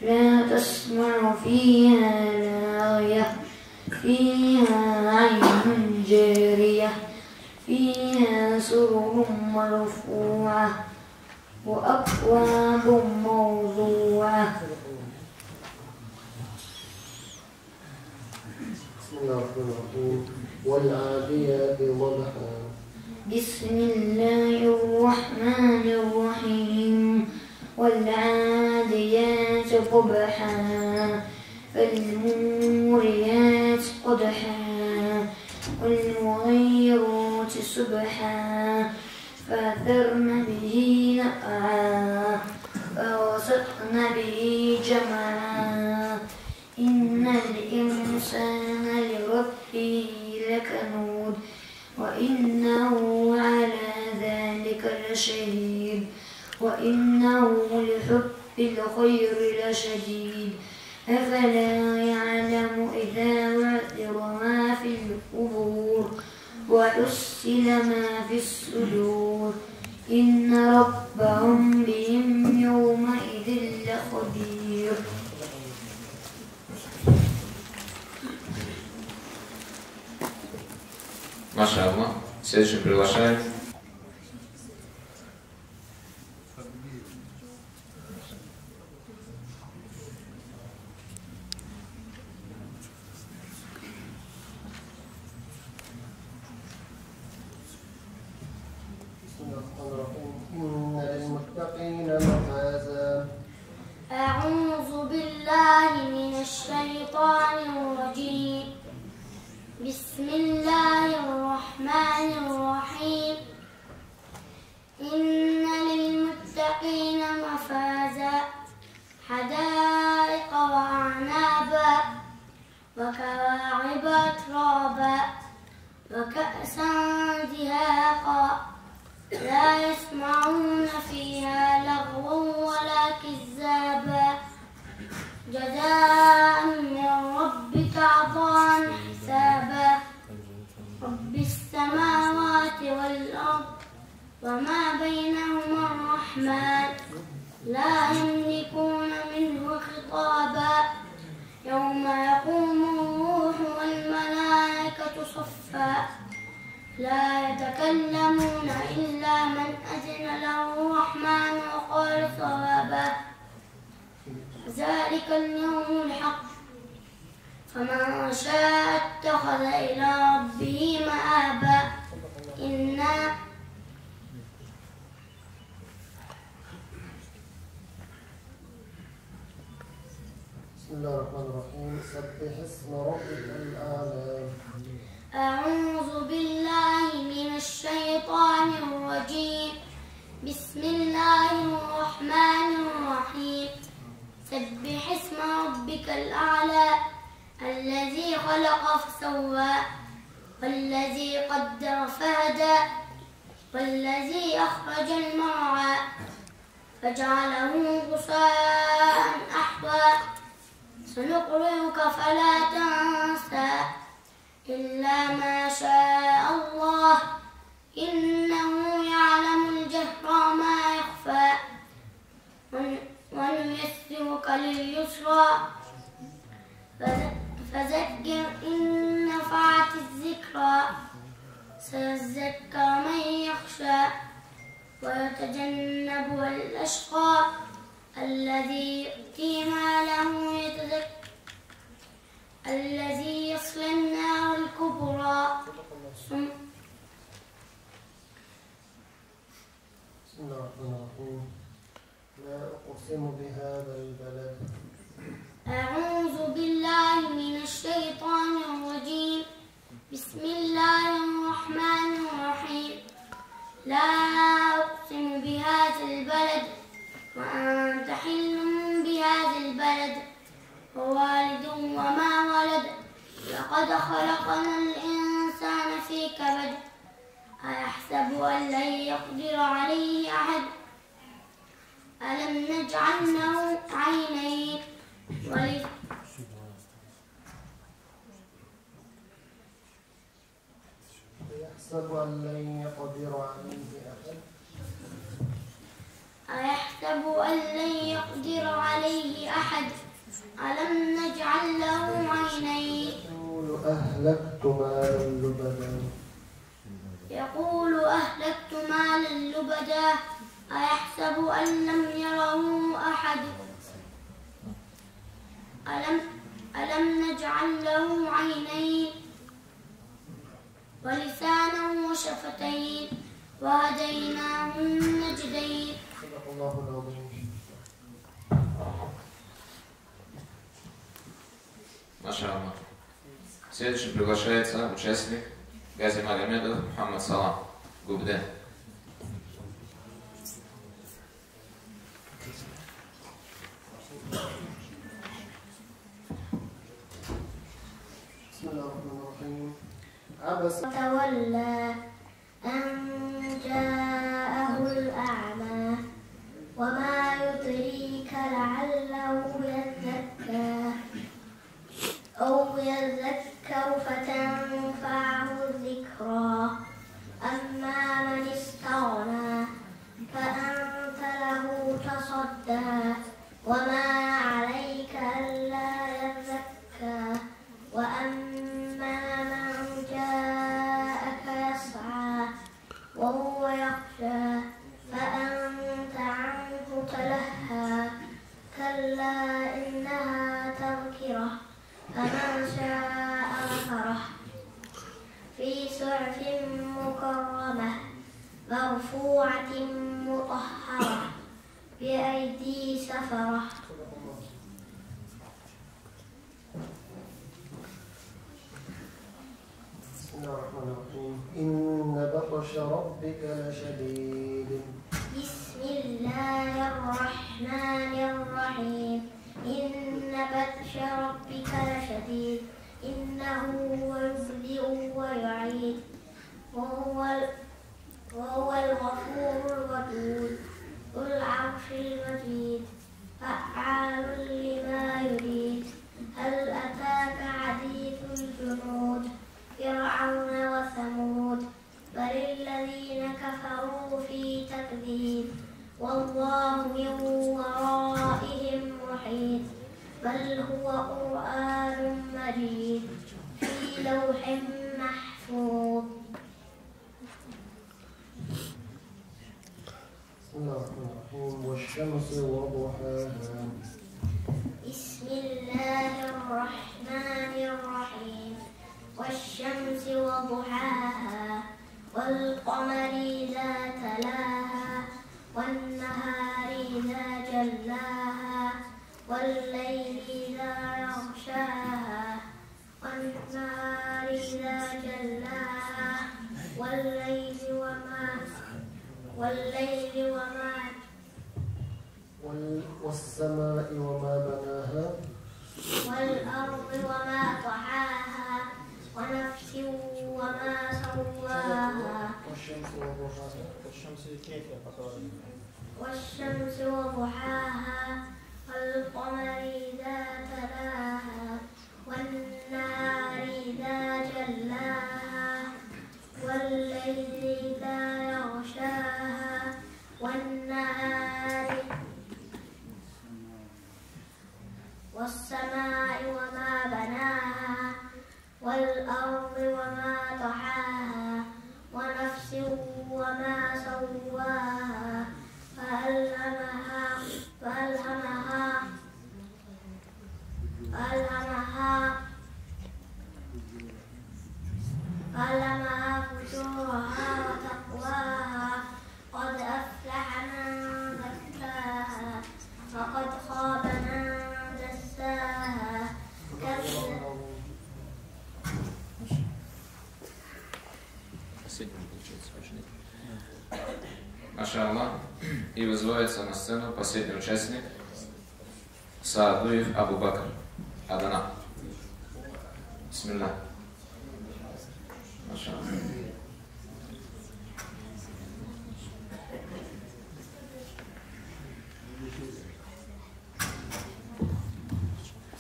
لا تسمع فيها لاغية فيها عين جارية فيها سرر مرفوعة وأكواب موضوعة. بسم الله الرحمن الرحيم. والعاديات ضبحا. بسم الله الرحمن الرحيم. والعاديات ضبحا فالموريات قدحا والمغيرات سبحا فأثرن به نقعا فوسطن به جمعا إن الإنسان لربه لكنود وإنه على ذلك لشهيد وإنه لحب الخير لشديد أفلا يعلم إذا بعثر ما في القبور وحصل ما في الصدور إن ربهم بهم يومئذ لخبير. Маша Allah. Следующим приглашаем إن للمتقين مفازا. أعوذ بالله من الشيطان الرجيم. بسم الله الرحمن الرحيم. إن للمتقين مفازا. أعوذ بالله من الشيطان الرجيم. بسم الله الرحمن الرحيم. إن للمتقين مفازا حدائق وأعنابا وكواعب أترابا وكأسا دهاقا لا يسمعون فيها لغوا ولا كذابا جزاء من ربك عطاء حسابا رب السماوات والأرض وما بينهما الرحمن لا يملكون منه خطابا يوم يقوم الروح والملائكة صفا لا يتكلمون إلا من أذن له الرحمن وقال صوابا ذلك اليوم الحق فمن شاء اتخذ إلى ربه مآبا بسم الله الرحمن الرحيم سبح اسم ربك الأعلى أعوذ بالله من الشيطان الرجيم بسم الله الرحمن الرحيم سبح اسم ربك الأعلى الذي خلق فسوى والذي قدر فهدى والذي أخرج المرعى فجعله غثاء أحوى سنقرئك فلا تنسى إلا ما شاء الله إنه يعلم الجهر وما يخفى ونيسرك لليسرى فذكر إن نفعت الذكرى سيذكر من يخشى ويتجنبها الأشقى الذي يؤتي ماله يتزكى الذي يصلى النار الكبرى بسم الله الرحمن الرحيم لا أقسم بهذا البلد أعوذ بالله من الشيطان الرجيم بسم الله الرحمن الرحيم لا أقسم بهذا البلد وأنت حل بهذا البلد ووالد وما ولد لقد خلقنا الإنسان في كبد أيحسب أن لن يقدر عليه أحد ألم نجعل له عينين يحسب أن لن يقدر عليه أحد أيحسب أن لن يقدر عليه أحد ألم نجعل له عينين يقول أهلكت مالا لبدا يقول أهلكت مالا لبدا أيحسب أن لم يره أحد ألم نجعل له عينين ولسانا وشفتين وهديناه النجدين صدق الله العظيم. Маша Allah. Следующий приглашается участник Гази Магомедов Мухаммад Салам Губде. بسم الله الرحمن الرحيم عبس وتولى أن جاءه الأعمى وما يدريك لعله يزكى أو يذكر فتنفعه الذكرى أما من استغنى فأنت له تصدى وما عليك ألا يزكى وأما من جاءك يسعى وهو يخشى فأنت عنه تلهى كلا إنها تذكرة فمن شاء ذكره في صحف مكرمة مرفوعة مطهرة بأيدي سفرة بسم الله الرحمن الرحيم إن بطش ربك لشديد بسم الله الرحمن الرحيم إن بطش ربك لشديد إنه هو يبدئ ويعيد وهو الغفور الودود ذو العرش المجيد فعال لما يريد هل أتاك حديث الجنود فرعون وثمود بل الذين كفروا في تكذيب والله من ورائهم محيط بل هو قرآن مجيد في لوح محفوظ. بسم الله الرحمن الرحيم والشمس وضحاها بسم الله الرحمن الرحيم والشمس وضحاها والقمر إذا تلاها والنهار إذا جلاها والليل إذا يغشاها والنهار إذا جلاها والليل وما والسماء وما بناها والأرض وما طحاها ونفس وما سواها والشمس وضحاها والقمر إذا تلاها والنهار إذا جلاها والليل إذا يغشاها والسماء وما بناها والأرض وما طحاها ونفس وما سواها فألهمها فجورها وتقواها قد أفلح من زكاها وقد خاب من دساها Maša Allah, i vozvoje se na scenu posljednji učesnik Sa'dujev Abu Bakr Adana. Bismillah. Maša Allah.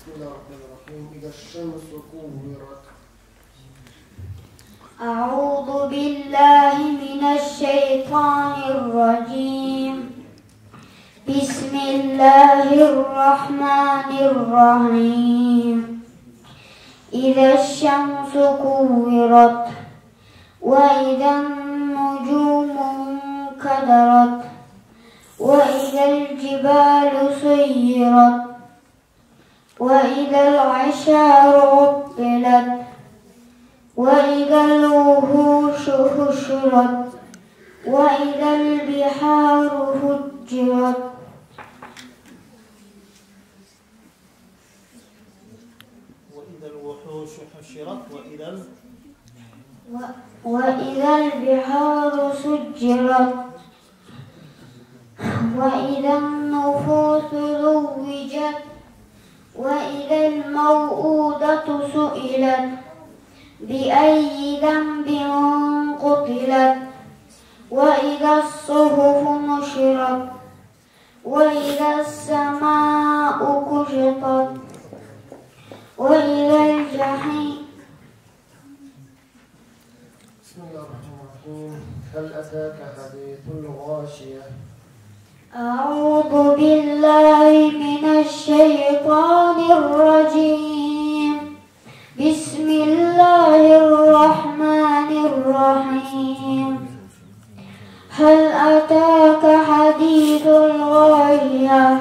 بسم الله الرحمن الرحيم إذا الشمس كورت أعوذ بالله من الشيطان الرجيم بسم الله الرحمن الرحيم إذا الشمس كورت وإذا النجوم انكدرت وإذا الجبال سيرت وإذا العشار عطلت وإذا الوحوش حشرت وإذا البحار فجرت وإذا الوحوش حشرت وإذا البحار سجرت وإذا النفوس زوجت وإذا الموءودة سئلت بأي ذنب قتلت وإذا الصحف نشرت وإذا السماء كشطت وإذا الجحيم. بسم الله الرحمن الرحيم هل أتاك حديث الغاشية أعوذ بالله من الشيطان الرجيم بسم الله الرحمن الرحيم هل أتاك حديث الغاشية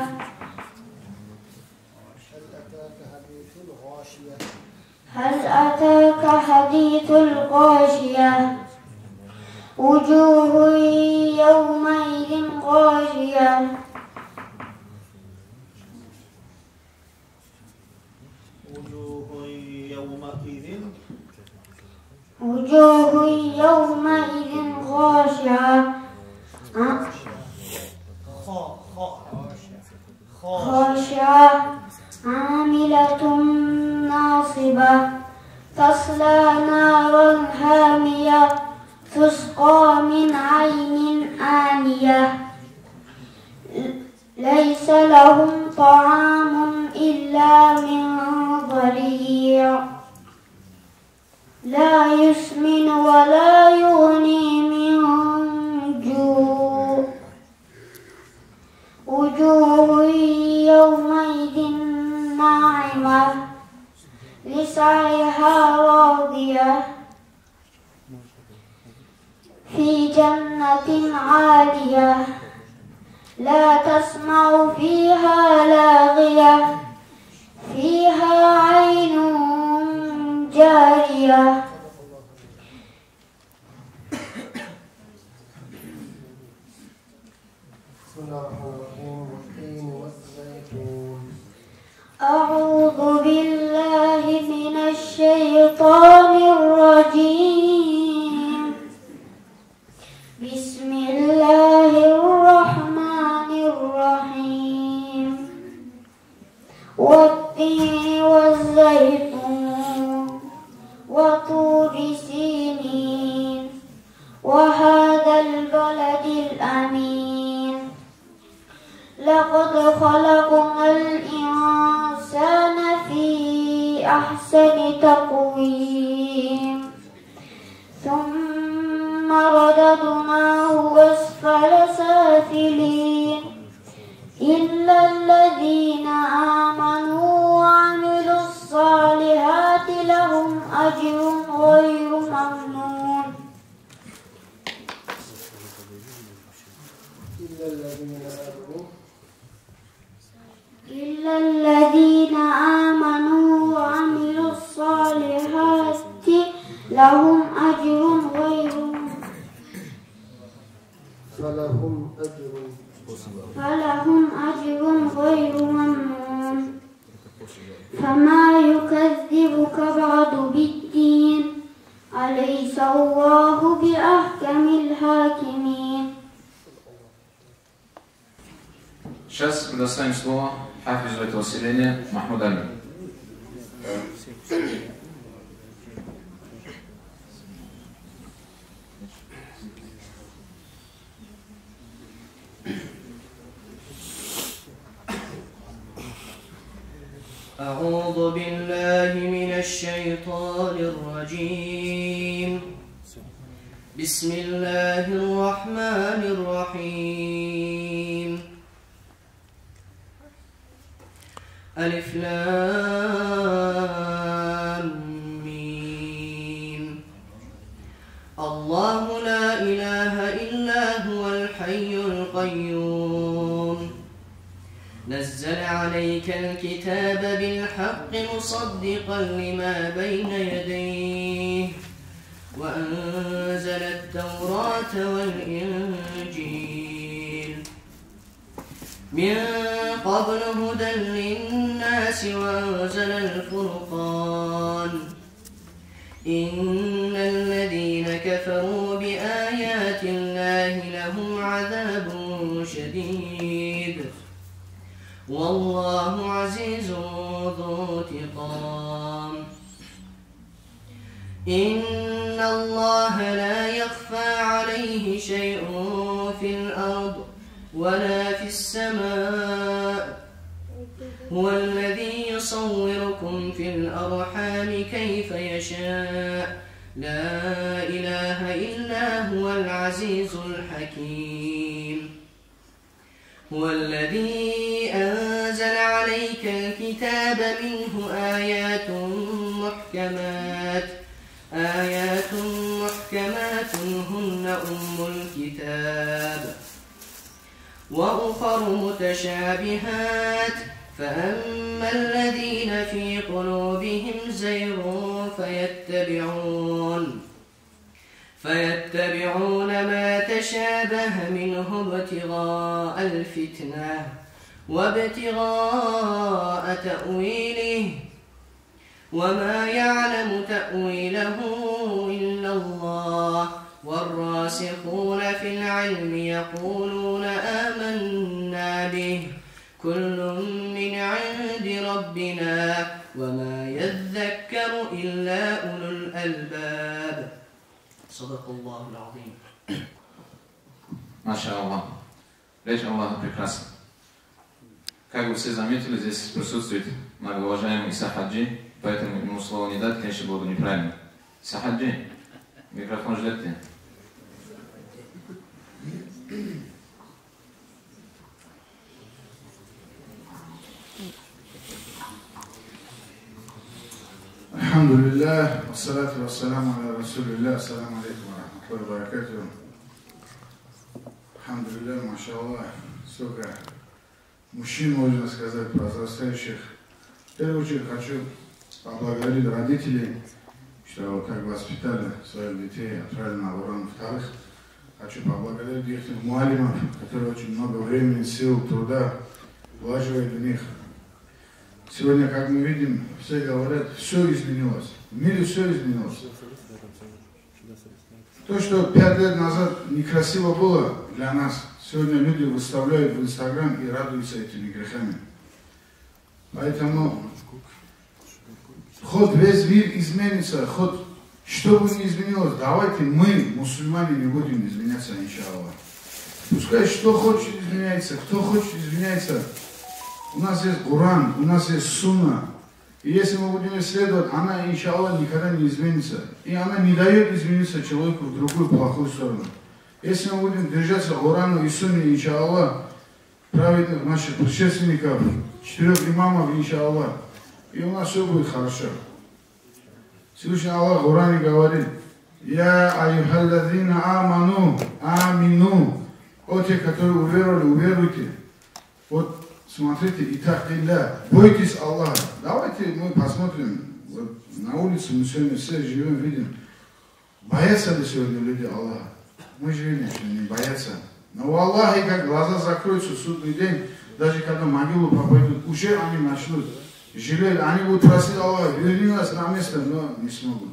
هل أتاك حديث الغاشية وجوه يومئذ غاشية وجوه يومئذ يومئذ خاشعة عاملة ناصبة تصلى نارا حامية تسقى من عين آنية ليس لهم طعام إلا من ضريع لا يسمن ولا يغني من جوع وجوه يومئذ ناعمة لسعيها راضية في جنة عالية لا تسمع فيها لاغية فيها عين جارية بسم الله الرحمن الرحيم والتين والزيتون أعوذ بالله من الشيطان الرجيم بسم الله الرحمن الرحيم والتين والزيتون وطور سينين وهذا البلد الأمين لقد خلقنا الإنسان في أحسن تقويم ثم رددناه أسفل سافلين إلا الذين آمنوا وعملوا الصالحات لهم أجر غير ممنون إلا الذين آمنوا وعملوا الصالحات لهم أجر غير فلهم أجر غير ممنون فما يكذبك بعد بالدين أليس الله بأحكم الحاكمين. Сейчас предоставим слово хафизу этого селения Махмуд Амин. أعوذ بالله من الشيطان الرجيم بسم الله الرحمن الرحيم ألف لام ميم الله لا إله إلا هو الحي القيوم نزل عليك الكتاب بالحق مصدقا لما بين يديه وأنزل التوراة والإنجيل من قبل هدى للناس وأنزل الفرقان إن الذين كفروا بآيات الله لهم عذاب شديد والله عزيز ذو انتقام إن الله لا يخفى عليه شيء في الأرض ولا في السماء هو الذي يصوركم في الأرحام كيف يشاء لا إله إلا هو العزيز الحكيم هو الذي أنزل عليك الكتاب منه آيات محكمات هن أم الكتاب وأخر متشابهات فأما الذين في قلوبهم زيغ فيتبعون ما تشابه منه ابتغاء الفتنة وابتغاء تأويله وما يعلم تأويله إلا الله والراسخون في العلم يقولون آمنا به كل من عند ربنا وما يذكر إلا أولو الألباب صدق الله العظيم. Маша Аллах. Речь Аллаха прекрасна. Как вы все заметили, здесь присутствует многоуважаемый Сахаджи, поэтому ему слово не дать, конечно, было бы неправильно. Сахаджи, микрофон ждет тебя. Алхамдулиллах, вассалату вассаламу аля расулиллах, ассаламу алейкум ва рахматуллахи ва баракатуху. Алхамдулиллах, машаллах, сколько мужчин, можно сказать, возрастающих. В первую очередь хочу поблагодарить родителей, что как воспитали своих детей, отправили на урок. Во-вторых, хочу поблагодарить их муалимов, которые очень много времени, сил, труда вложивают в них. Сегодня, как мы видим, все говорят, все изменилось. В мире все изменилось. То, что 5 лет назад некрасиво было для нас, сегодня люди выставляют в Инстаграм и радуются этими грехами. Поэтому хоть весь мир изменится, хоть что бы ни изменилось, давайте мы, мусульмане, не будем изменяться, иншаллах. Пускай что хочет изменяется, кто хочет изменяется. У нас есть Коран, у нас есть Сунна. И если мы будем исследовать, она, иншаллах, никогда не изменится. И она не дает измениться человеку в другую плохую сторону. Если мы будем держаться Корану и Сунне, иншаллах, праведных наших предшественников, 4 имамов, иншаллах, и у нас все будет хорошо. Всевышний Аллах в Коране говорит: «Я аюхаллазина аману, амину». О те, которые уверовали, уверуйте. Вот смотрите, итакилля, бойтесь Аллаха. Давайте мы посмотрим, вот на улице мы сегодня все живем, видим, боятся ли сегодня люди Аллаха? Мы же видим, что не боятся. Но у Аллаха, как глаза закроются в судный день, даже когда в могилу попадут, уже они начнут жалеть, они будут просить Аллаха, верни нас на место, но не смогут.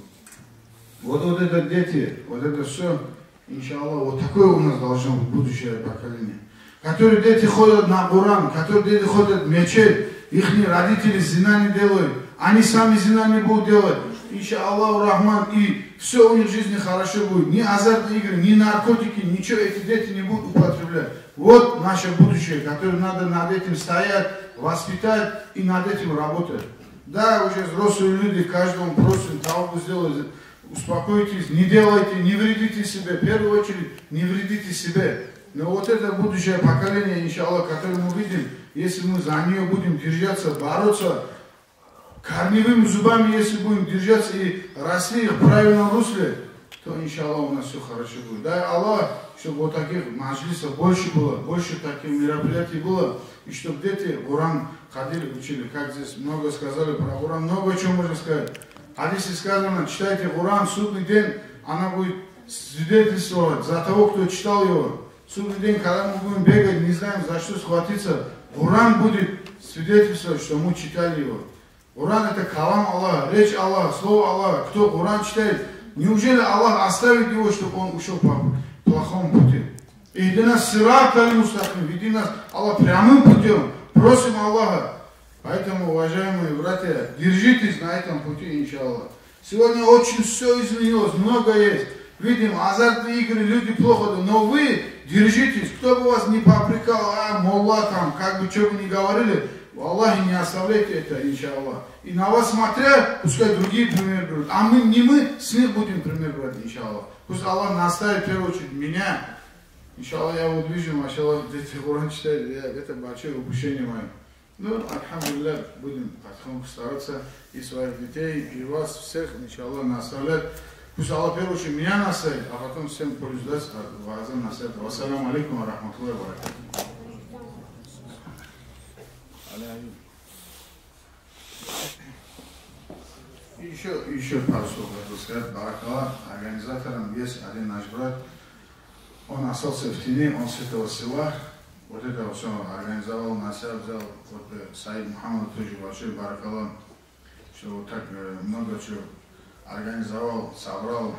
Вот это дети, вот это все, иншаллах, вот такое у нас должно быть будущее поколение. Которые дети ходят на Коран, которые дети ходят в мечеть, их родители зина не делают, они сами зина не будут делать. Иншаллах, Рахман, и все у них в жизни хорошо будет. Ни азартные игры, ни наркотики, ничего эти дети не будут употреблять. Вот наше будущее, которое надо над этим стоять, воспитать и над этим работать. Да, уже взрослые люди, каждому просим того сделать. Успокойтесь, не делайте, не вредите себе. В первую очередь, не вредите себе. Но вот это будущее поколение, иншаллах, которое мы видим, если мы за нее будем держаться, бороться, корневыми зубами, если будем держаться и расти в правильном русле, то, иншаллах, у нас все хорошо будет. Дай Аллах, чтобы вот таких маджлисов больше было, больше таких мероприятий было, и чтобы дети Коран ходили, учили. Как здесь много сказали про Коран, много чего можно сказать. А если сказано, читайте Коран, судный день, она будет свидетельствовать за того, кто читал его. Судный день, когда мы будем бегать, не знаем, за что схватиться, Коран будет свидетельствовать, что мы читали его. Коран это калам Аллаха, речь Аллаха, слово Аллаха. Кто Коран читает, неужели Аллах оставит его, чтобы он ушел по плохому пути? Иди нас сирата мустаким, веди нас, Аллах, прямым путем. Просим Аллаха. Поэтому, уважаемые братья, держитесь на этом пути, иншаллах. Сегодня очень все изменилось, много есть. Видим, азартные игры, люди плохо, но вы держитесь, кто бы вас не попрекал, молла там, как бы что бы ни говорили, в Аллахе не оставляйте это, иншаллах. И на вас смотря, пускай другие примеры берут. А мы, не мы, с них будем пример брать, иншаллах. Пусть Аллах наставит, в первую очередь, меня. Иншаллах, я вот вижу, машаллах, дети Коран читают, это большое упущение мое. Ну, альхамдулиллах, будем потихоньку стараться и своих детей, и вас всех, иншаллах, наставлять. Пусть Аллах, в первую очередь, меня наставит, а потом всем пользу даст, вазам наставит. Вассаламу алейкум ва рахматуллахи ва баракатуху. Еще пару слов хотел сказать. Баракаллах, организатором есть один наш брат. Он остался в тени, он с этого села. Вот это все организовал, на себя взял. Вот Саид Мухаммад тоже большой баракаллах, что вот так много чего организовал, собрал.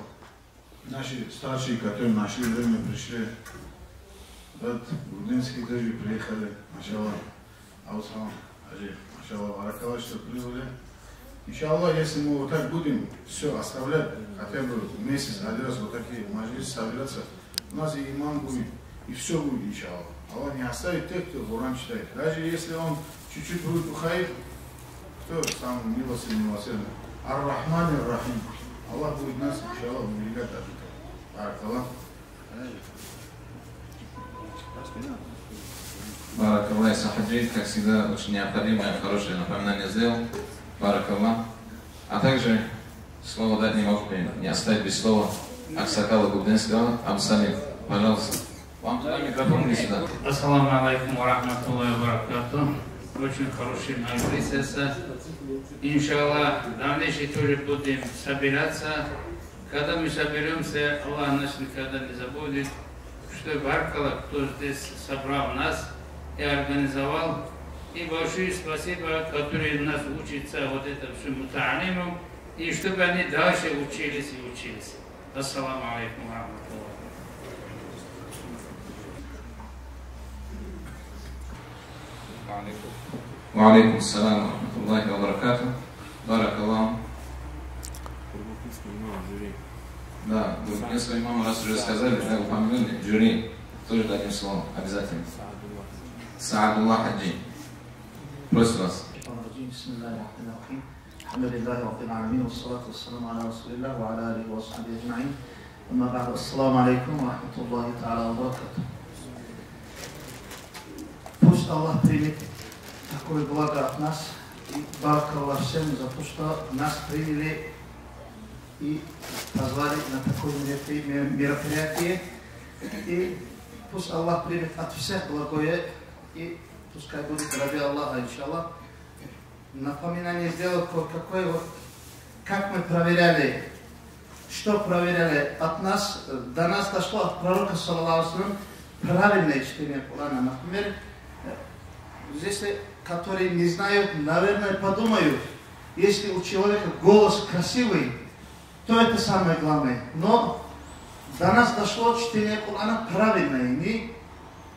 наши старшие, которые нашли время, пришли, от Гудинских даже приехали, машаллах, Аусалам, Ажи, машаллах, Баракаллах, что прибыли. Иншаллах, если мы вот так будем все оставлять, хотя бы месяц, один раз вот такие маджлисы собираться, у нас и имам будет, и все будет, иншаллах. Аллах не оставит тех, кто Коран читает. Даже если он чуть-чуть будет уходить, кто самый милосердный? Ар-Рахман ар-Рахим. Аллах будет нас, иншаллах, уберегать от этого. Баракаллах. Баракаллах, Сахаджи, как всегда, очень необходимое, хорошее напоминание сделал. Баракаллах. А также слово дать не могу, не оставить без слова Аксакала Губдинского. Абсалим, пожалуйста. Вам туда микрофон или сюда? Ассаламу алейкум ва рахматуллахи ва баракатух. Очень хороший маджлис. Иншаллах, в дальнейшем тоже будем собираться. Когда мы соберемся, Аллах нас никогда не забудет, что баракаллах, кто здесь собрал нас и организовал. И большое спасибо, которые нас учатся вот это всему та'алиму, и чтобы они дальше учились и учились. Ассаламу алейкум ва рахматуллахи. Валейкум ассалам ва рахматуллахи ва баракатух. Баракаллах. Да, несколько имамов раз уже сказали, да, упомянули, жюри, тоже дадим слово, обязательно. Саадуллах Хаджи. Просим вас. الحمد لله رب العالمين والصلاة والسلام على رسول الله وعلى آله وصحبه أجمعين. أما بعد السلام عليكم ورحمة الله تعالى وبركاته. Пусть Аллах примет такое благо от нас и баракаллах всем за то, что нас приняли и позвали на такое мероприятие. И пусть Аллах примет от всех благое и пускай будет ради Аллаха, иншаллах. Напоминание сделал, какой вот, как мы проверяли, что проверяли от нас, до нас дошло от пророка, саллаллаху алейхи, правильное чтение Корана. Например, здесь, которые не знают, наверное, подумают, если у человека голос красивый, то это самое главное. Но до нас дошло чтение Корана правильное,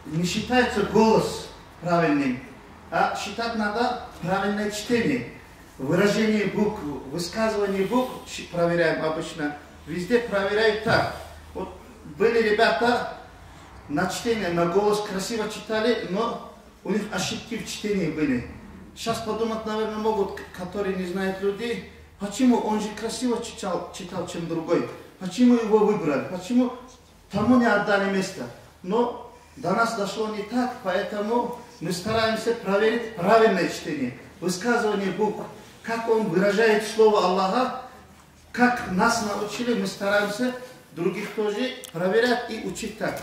не считается голос правильным. А считать надо правильное чтение, выражение букв, высказывание букв проверяем обычно. Везде проверяют так. Вот были ребята на чтение, на голос красиво читали, но у них ошибки в чтении были. Сейчас подумать, наверное, могут, которые не знают людей, почему он же красиво читал, чем другой. Почему его выбрали, почему тому не отдали место. Но до нас дошло не так, поэтому мы стараемся проверить правильное чтение, высказывание букв, как он выражает слово Аллаха, как нас научили, мы стараемся других тоже проверять и учить так.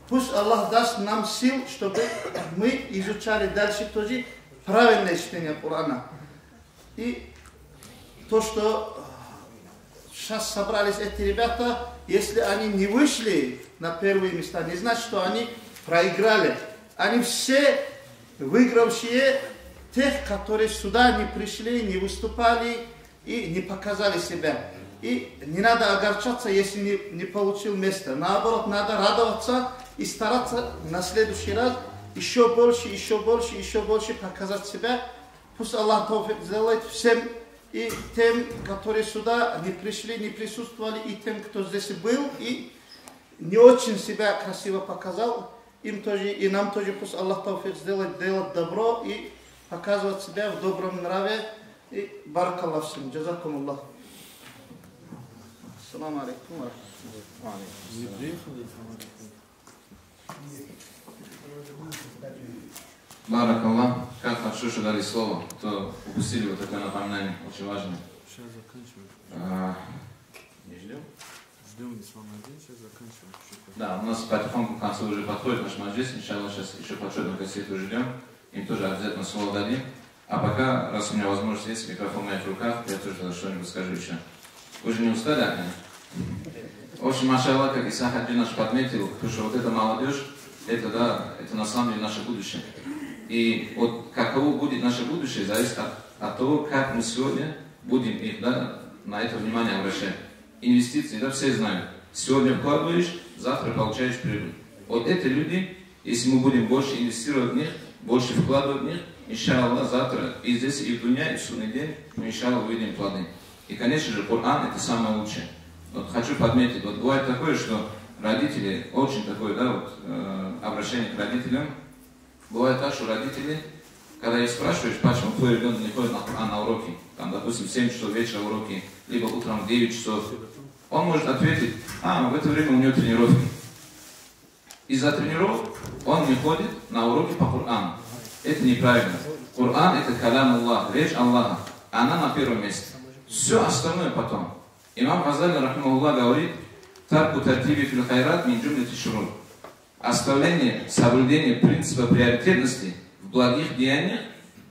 Пусть Аллах даст нам сил, чтобы мы изучали дальше тоже правильное чтение Корана. И то, что сейчас собрались эти ребята, если они не вышли на первые места, не значит, что они проиграли. Они все выигравшие тех, которые сюда не пришли, не выступали и не показали себя. И не надо огорчаться, если не получил место. Наоборот, надо радоваться и стараться на следующий раз еще больше показать себя. Пусть Аллах тауфик сделает всем, и тем, которые сюда не пришли, не присутствовали, и тем, кто здесь был, и не очень себя красиво показал. Им тоже, и нам тоже пусть Аллах тауфик сделает делать добро и показывать себя в добром нраве. И баракаллах всем. Джазакум Аллах. Ассаламу алейкум. Баракаллах. Как хорошо, что дали слово, кто упустили вот такое напоминание, очень важно. Сейчас заканчиваем. Не ждем? Ждем ислам один, сейчас заканчиваем. Да, у нас потихоньку к концу уже подходит наш маджлис, иншаллах, сейчас еще подсчетную кассету ждем, им тоже обязательно слово дадим. А пока, раз у меня возможность есть, микрофон в моих руках, я тоже что-нибудь скажу еще. Вы же не устали от меня? В общем, машаллах, как Иса Хаджи наш подметил, потому что вот эта молодежь, это на самом деле наше будущее. И вот каково будет наше будущее, зависит от того, как мы сегодня будем их, да, на это внимание обращать. Инвестиции, да, все знают. Сегодня вкладываешь, завтра получаешь прибыль. Вот эти люди, если мы будем больше инвестировать в них, больше вкладывать в них, иншаллах, завтра и здесь, и в дуня, и в судный день, мы, иншаллах, увидим плоды. И, конечно же, Коран это самое лучшее. Вот хочу подметить, вот бывает такое, что родители, очень такое, да, вот, обращение к родителям, бывает так, что родители, когда их спрашиваешь, почему твой ребенок не ходит на уроки, там, допустим, в 7 часов вечера уроки, либо утром в 9 часов, он может ответить, в это время у него тренировки. Из-за тренировок он не ходит на уроки по Корану. Это неправильно. Коран это калям Аллах, речь Аллаха. Она на первом месте. Все остальное потом. Имам Газали, рахимахуллах, говорит, тарку тартиби фил хайрат мин джумляти шурур. Оставление, соблюдение принципа приоритетности в благих деяниях,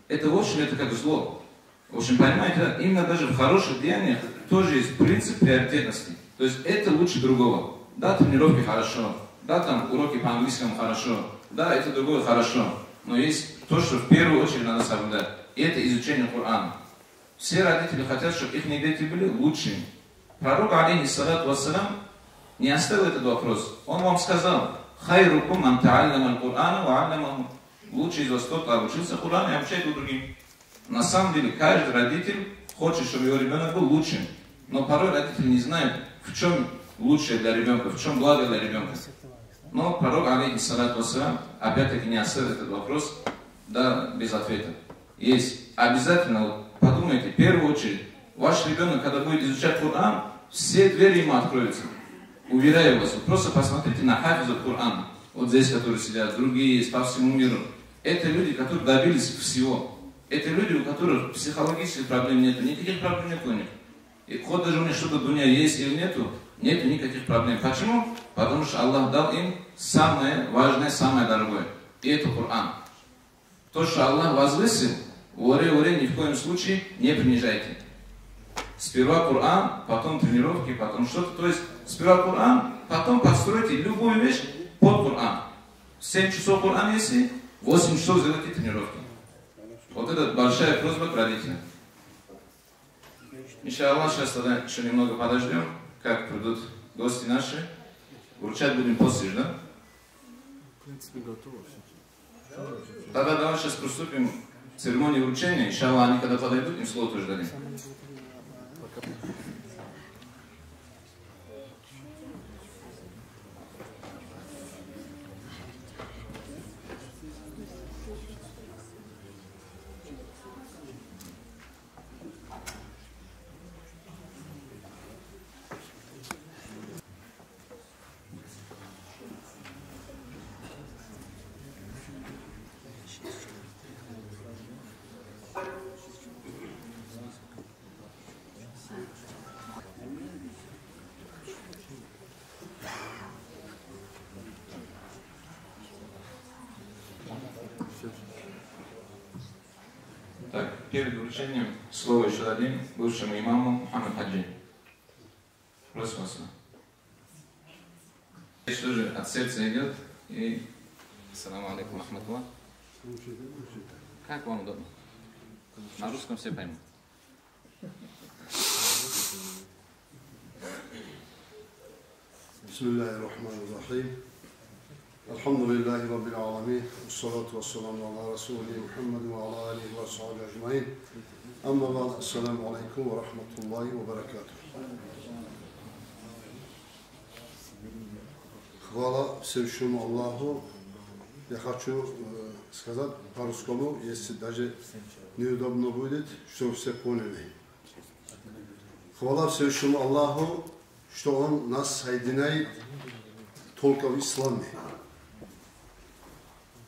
это в общем это как зло. В общем, понимаете, именно даже в хороших деяниях тоже есть принцип приоритетности. То есть это лучше другого. Да, тренировки хорошо, да, там уроки по английскому хорошо, да, это другое хорошо. Но есть то, что в первую очередь надо соблюдать. И это изучение Корана. Все родители хотят, чтобы их дети были лучшими. Пророк, алейхиссалату вассалам, не оставил этот вопрос. Он вам сказал, хайрукум ман та'аллама аль-Кур'ана ва аллямаху. Лучший из вас тот, кто обучился Корану и обучает его другим. На самом деле, каждый родитель хочет, чтобы его ребенок был лучшим. Но порой родители не знают, в чем лучшее для ребенка, в чем благо для ребенка. Но пророк, алейхиссалату вассалам, опять-таки не оставил этот вопрос, да, без ответа. Есть. Обязательно вот, подумайте, в первую очередь, ваш ребенок, когда будет изучать Коран, все двери ему откроются. Уверяю вас, вот просто посмотрите на хафизов Корана. Вот здесь, которые сидят, другие есть по всему миру. Это люди, которые добились всего. Это люди, у которых психологических проблем нет, никаких проблем нет у них. И хоть даже у них что-то в дуне есть или нету никаких проблем. Почему? Потому что Аллах дал им самое важное, самое дорогое. И это Коран. То, что Аллах возвысил, уре ни в коем случае не принижайте. Сперва Коран, потом тренировки, потом что-то. То есть сперва Коран, потом постройте любую вещь под Коран. 7 часов Коран если, 8 часов сделайте тренировки. Вот это большая просьба к родителям. Иншаллах, сейчас тогда еще немного подождем, как придут гости наши. Вручать будем после, да? В принципе, готово все. Тогда давай сейчас приступим к церемонии вручения. Иншаллах, они когда подойдут, им слово тоже дадим. Так, перед вручением слово еще дадим бывшему имаму Мухаммад Хаджи. Просим вас. Здесь тоже от сердца идет. И ассаламу алейкум рахматуллах. Как вам удобно? На русском все поймут. Бисмиллахи рахмани рахим. Alhamdulillahi Rabbil Alamin. Wassalatu wassalamu ala Rasulih Muhammad wa ala alihi wa sahbihi ajma'in. Amma ba'd, assalamu alaikum wa rahmatullahi wa barakatuh. Хвала Всевышнему Аллаху. Я хочу сказать по-русскому, если даже неудобно будет, чтобы все поняли. Хвала Всевышнему Аллаху, что Он нас соединяет только в исламе.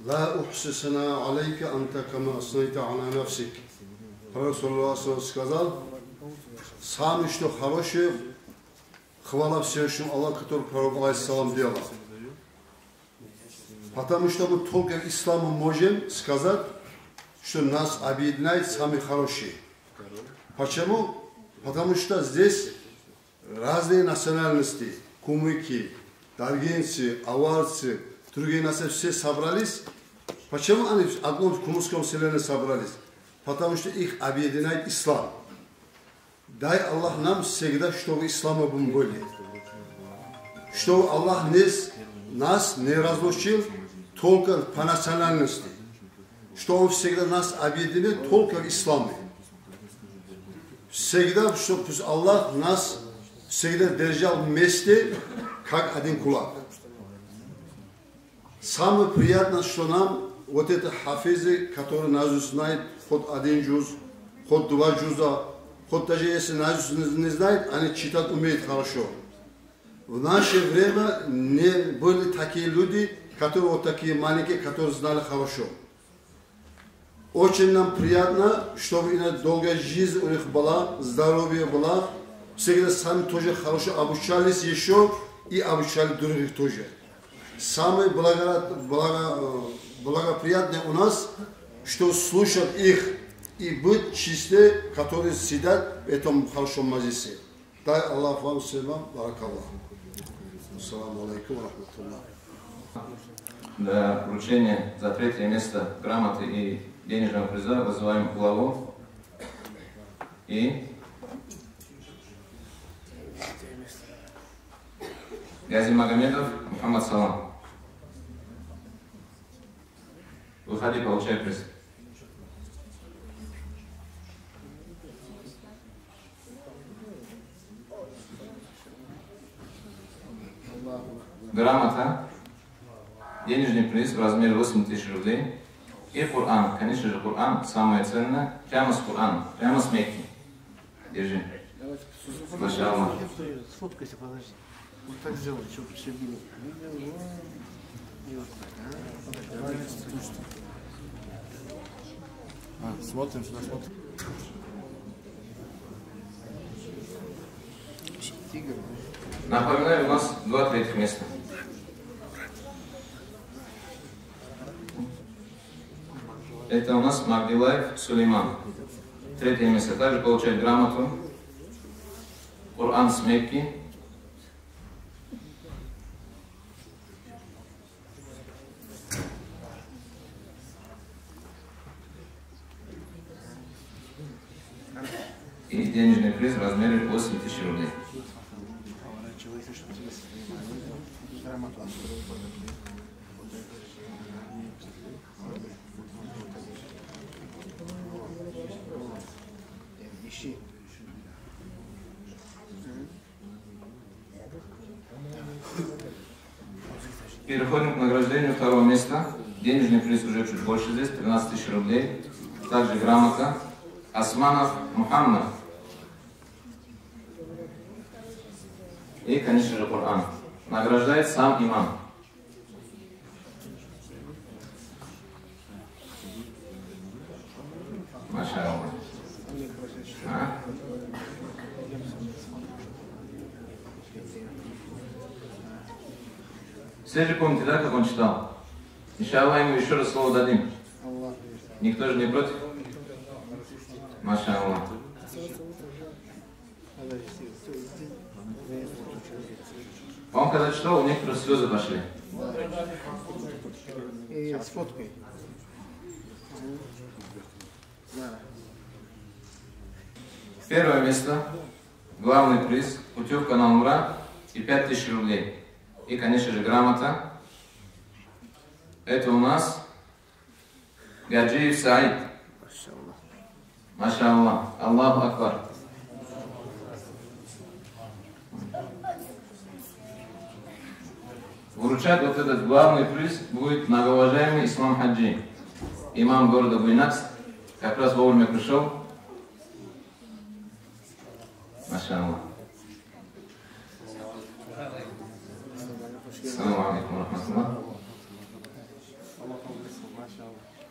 لا أحصي ثناء عليك أنت كما أثنيت على نفسك. Пророк саллаллаху сказал, самое что хорошее, хвала Всевышнему Аллаху, который пророк алейхиссалам делал. Потому что мы только исламом можем сказать, что нас объединяет самые хорошие. Почему? Потому что здесь разные национальности, кумыки, даргинцы, аварцы, другие нации все собрались. Почему они в одном кумыкском селении собрались? Потому что их объединяет ислам. Дай Аллах нам всегда, чтобы исламом были. что Аллах нас не разлучил только по национальности, что Он всегда нас объединил только в исламе. Всегда, чтобы Аллах нас всегда держал вместе, как один кулак. Самое приятное, что нам вот это хафизы, которые наизусть знают, хоть один джуз, хоть два джуза, хоть даже если наизусть не знают, они читать умеют хорошо. В наше время не были такие люди, которые вот такие маленькие, которые знали хорошо. Очень нам приятно, чтобы долгая жизнь у них была, здоровье была, всегда сами тоже хорошо обучались еще и обучали других тоже. Самое благоприятное у нас, что слушать их и быть чистые, которые сидят в этом хорошем маджлисе. Дай Аллах вам всем баракаллах. Ассаламу алейкум рахматуллах. Для вручения за третье место грамоты и денежного приза вызываем главу и Гази Магомедов, Мухаммад Салам. Выходи, получай приз. Грамота, денежный приз в размере 8000 рублей и Коран. Конечно же, Коран самое ценное. Прямо с Кораном, прямо с Мекки. Держи. Машаллах. Сфоткайся, подожди. Вот так сделай, чтобы все было. Смотрим сюда, смотрим. Напоминаю, у нас 2 третьих места. Это у нас Магдилаев Сулейман. Третье место. Также получает грамоту. Коран с Мекки. И денежный приз в размере 8000 рублей. Переходим к награждению второго места. Денежный приз уже чуть больше здесь, 13 000 рублей. Также грамота. Османов Мухаммад. И, конечно же, Коран. Награждает сам имам. Машаллах. Все же помните, да, как он читал? Иншаллах, ему еще раз слово дадим. Никто же не против? Машаллах. Он когда читал, у некоторых слезы пошли. И с фоткой. Первое место, главный приз, путевка на умра и 5000 рублей. И, конечно же, грамота. Это у нас Гаджиев Саид. Машаллах. Аллаху Акбар. Вручать вот этот главный приз будет многоуважаемый Ислам Хаджи, имам города Буйнакск, как раз вовремя пришел. Машаллах. Ассаламу алейкум рахматуллах.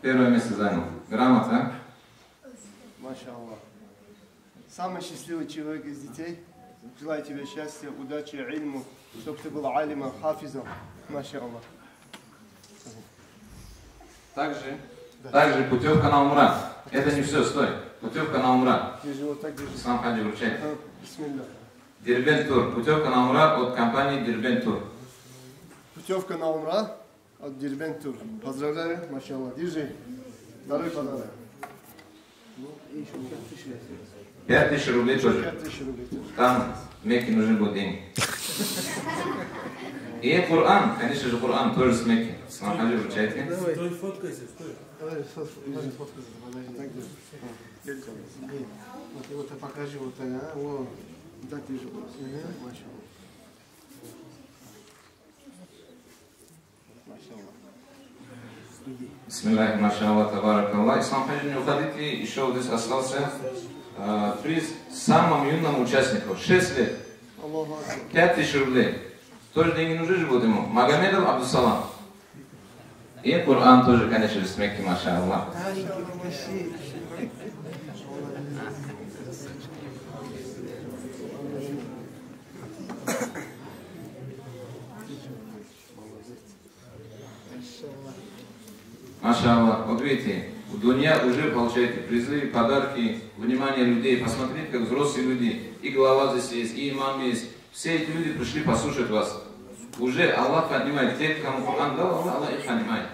Первое место занял. Грамота. Машаллах. Самый счастливый человек из детей. Желаю тебе счастья, удачи, ильму, чтобы ты был алимом, хафизом. Машаллах. Также путевка на умра. Это не все, стой. Путевка на умра. Держи, вот так держи. Сам Хаджи вручает. Бисмилля. Дербент Тур. Путевка на умра от компании Дербент Тур. Путевка на умра от Дербент Тур. Поздравляю, машаллах. Держи. Даруй подарок. 5000 рублей тоже. 5000 рублей тоже. Там в Мекке нужны будут деньги. И Коран, конечно же, Коран тоже с Мекки. Ислам Хаджи вручайте. Стой, фоткайся, стой. Давай фоткайся, так держи. Вот его то покажи, вот так, вот. Так держи. Бисмиллахи, машаллах, табаракаллах. Ислам Хаджи, не уходите, еще вот здесь остался приз самому юному участнику. 6 лет. 5000 рублей. Тоже деньги нужны живут ему. Магомедов Абдусалам. И Коран тоже, конечно же, с Мекки, машаллах. Машаллах, вот видите, в Дуня уже получаете призы, подарки, внимание людей. Посмотрите, как взрослые люди, и глава здесь есть, и имам есть. Все эти люди пришли послушать вас. Уже Аллах поднимает тех, кому Коран дал, Аллах их поднимает.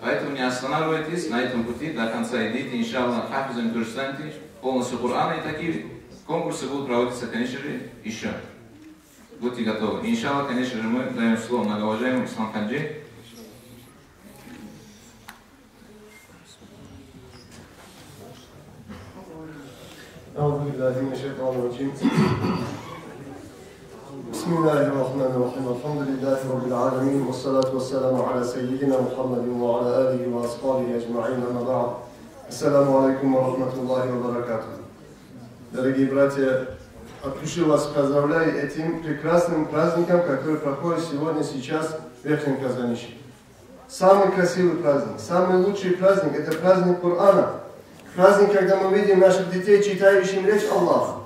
Поэтому не останавливайтесь на этом пути, до конца идите, иншаллах, хафизами тоже станьте, полностью Корана, и такие конкурсы будут проводиться, конечно же, еще. Будьте готовы. Иншаллах, конечно же, мы даем слово многоуважаемому Ислам Хаджи. أعوذ بالله من الشيطان الرجيم. بسم الله الرحمن الرحيم. الحمد لله رب العالمين والصلاة والسلام على سيدنا محمد وعلى آله وأصحابه أجمعين. أما بعد. السلام عليكم ورحمة الله وبركاته. Дорогие братья, от души вас поздравляю этим прекрасным праздником, который проходит сегодня, сейчас в Верхнем Казанище. Самый красивый праздник, самый лучший праздник – это праздник Корана. Праздник, когда мы видим наших детей, читающим речь Аллаха.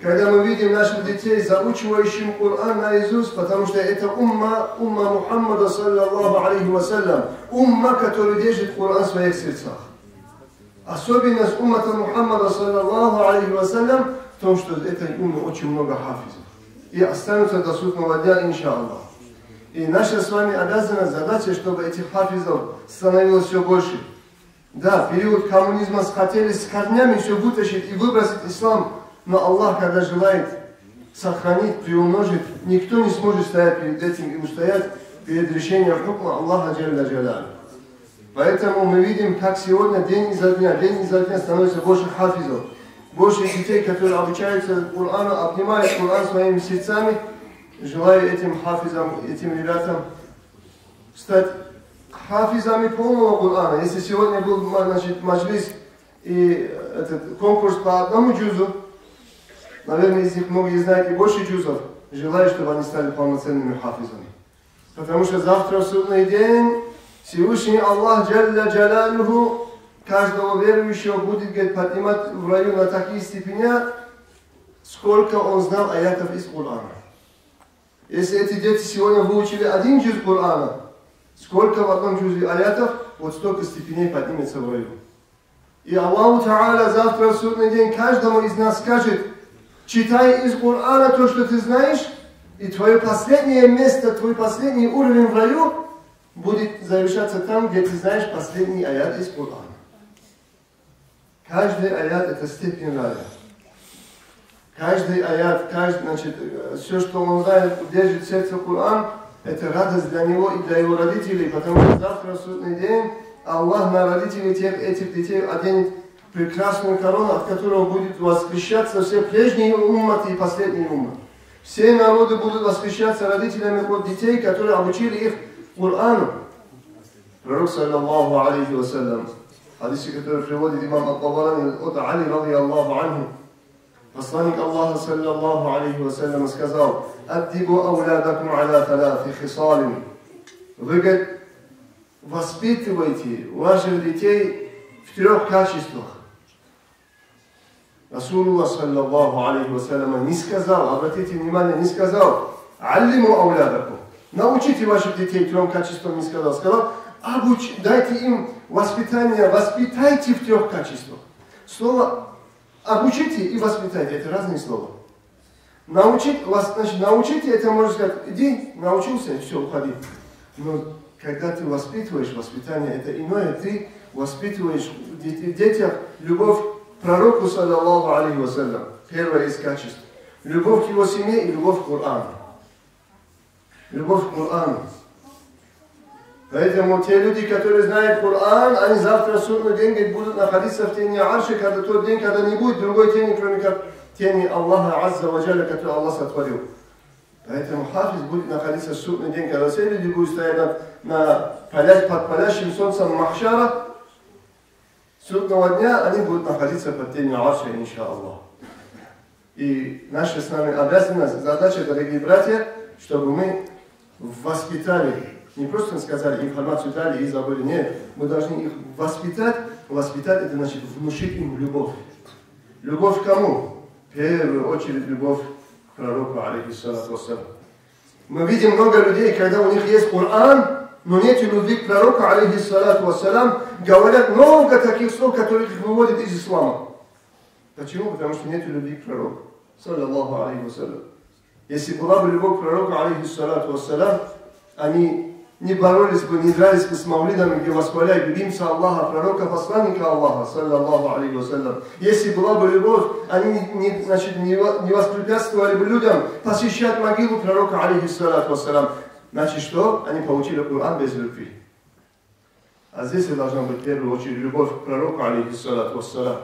Когда мы видим наших детей, заучивающим Коран наизусть, потому что это умма Мухаммада, саллаллаху алейхи вассалям, умма, который держит Коран в своих сердцах. Особенность уммата Мухаммада, саллаллаху алейхи вассалям, в том, что этой умме очень много хафизов. И останутся до судного дня, иншаллах. И наша с вами обязанность, задача, чтобы этих хафизов становилось все больше. Да, период коммунизма хотели с корнями все вытащить и выбросить ислам, но Аллах, когда желает сохранить, приумножить, никто не сможет стоять перед этим и устоять перед решением хукма Аллаха Джалля Джаляль. Поэтому мы видим, как сегодня день изо дня становится больше хафизов, больше детей, которые обучаются Корану, обнимают Коран своими сердцами. Желаю этим хафизам, этим ребятам стать хафизами полного Корана. Если сегодня был маджлис и этот конкурс по одному джузу, наверное, из них многие знают и больше джузов, желаю, чтобы они стали полноценными хафизами. Потому что завтра в судный день Всевышний Аллах Джалля Джалалюху каждого верующего будет поднимать в раю на такие степени, сколько он знал аятов из Корана. Если эти дети сегодня выучили один джуз Корана, сколько в одном джузе аятов, вот столько степеней поднимется в раю. И Аллаху Та'аля завтра в судный день каждому из нас скажет: читай из Корана то, что ты знаешь, и твое последнее место, твой последний уровень в раю будет завершаться там, где ты знаешь последний аят из Корана. Каждый аят это степень рая. Каждый аят, все, что он знает, держит в сердце Коран, это радость для него и для его родителей, потому что завтра в судный день Аллах на родителей этих детей оденет прекрасную корону, от которого будет восхищаться все прежние умматы и последние умматы. Все народы будут восхищаться родителями от детей, которые обучили их Корану. Пророк, саллаллаху алейхи вассалям, хадисе, который приводит имам Ат-Табарани от Али, ради Аллаху анху, посланник Аллаха, саллаллаху алейхи вассалям, сказал: «Аддибу аулядакум аля талати хисалин». Вы, говорит, воспитывайте ваших детей в 3 качествах. Расулуллах, саллаллаху алейхи вассалям, не сказал, обратите внимание, не сказал: «Аллиму аулядакум». Научите ваших детей 3 качествам, не сказал. Сказал: дайте им воспитание, воспитайте в 3 качествах. Слово обучите и воспитайте, это разные слова. Научите, это можно сказать: иди, научился, все, уходи. Но когда ты воспитываешь, воспитание это иное, ты воспитываешь в детях любовь к пророку, саллаллаху алейхи вассалям, первое из качеств. Любовь к его семье и любовь к Корану. любовь к Корану. Поэтому те люди, которые знают Коран, они завтра в судный день будут находиться в тени Арши, когда тот день, когда не будет другой тени, кроме как тени Аллаха Азза ва Джалля, который Аллах сотворил. Поэтому хафиз будет находиться в судный день, когда все люди будут стоять под палящим солнцем Махшара, судного дня они будут находиться под тенью Арши, иншаллах. И наша с нами обязанность, задача, дорогие братья, чтобы мы воспитали, не просто сказали, информацию дали и забыли, нет, мы должны их воспитать. Воспитать это значит внушить им любовь. Любовь к кому? В первую очередь любовь к пророку, алейхиссалату вассалам. Мы видим много людей, когда у них есть Коран, но нет любви к пророку, алейхиссалату вассалам, говорят много таких слов, которые их выводят из ислама. Почему? Потому что нет любви к пророку, саллаллаху алейхи вассалам. Если была бы любовь к пророку, алейхиссалату вассалам, они не боролись бы, не дрались бы с мавлидами, где восхваляют любимца Аллаха, пророка, посланника Аллаха, саллаллаху алейхи вассалям. Если была бы любовь, они не воспрепятствовали бы людям посещать могилу пророка, алейхиссалату вассалям. Значит, что? Они получили Коран без любви. А здесь должна быть в первую очередь любовь к пророку, алейхиссалату вассалям.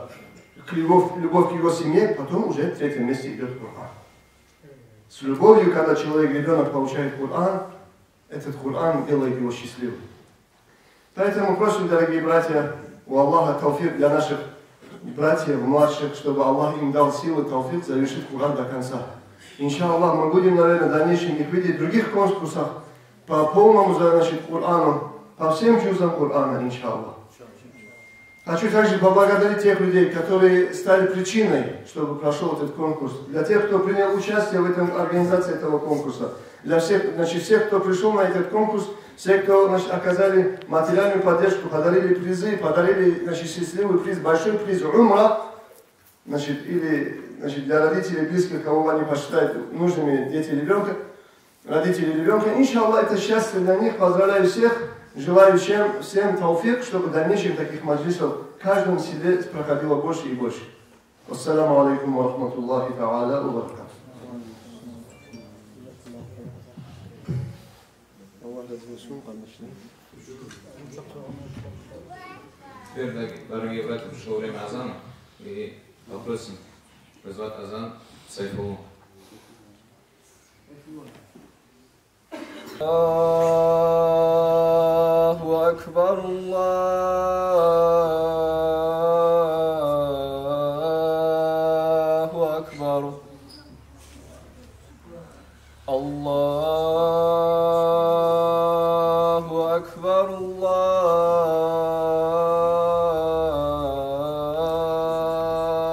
Любовь к его семье, потом уже в третьем месте идет Коран. С любовью, когда человек, ребенок получает Коран, этот Коран делает его счастливым. Поэтому просим, дорогие братья, у Аллаха тауфик для наших братьев, младших, чтобы Аллах им дал силы, тауфик завершить Коран до конца. Иншаллах, мы будем, наверное, в дальнейшем их видеть в других конкурсах по полному, Корану, по всем джузам Корана, иншаллах. Хочу также поблагодарить тех людей, которые стали причиной, чтобы прошел этот конкурс. Для тех, кто принял участие в организации этого конкурса. Для всех, всех, кто пришел на этот конкурс, все, кто оказали материальную поддержку, подарили призы, подарили счастливый приз, большой приз Умра, или для родителей, близких, кого они посчитают нужными, родители ребенка. Иншаллах, это счастье для них. Поздравляю всех. Желаю всем тауфик, чтобы в дальнейшем таких маджлисов в каждом селе проходило больше и больше. Ассаламу алейкум ва рахматуллахи та'аля ва баракату. Теперь, дорогие братья, пришло время азана, и попросим призвать азан Сайфуллу. الله أكبر الله أكبر الله أكبر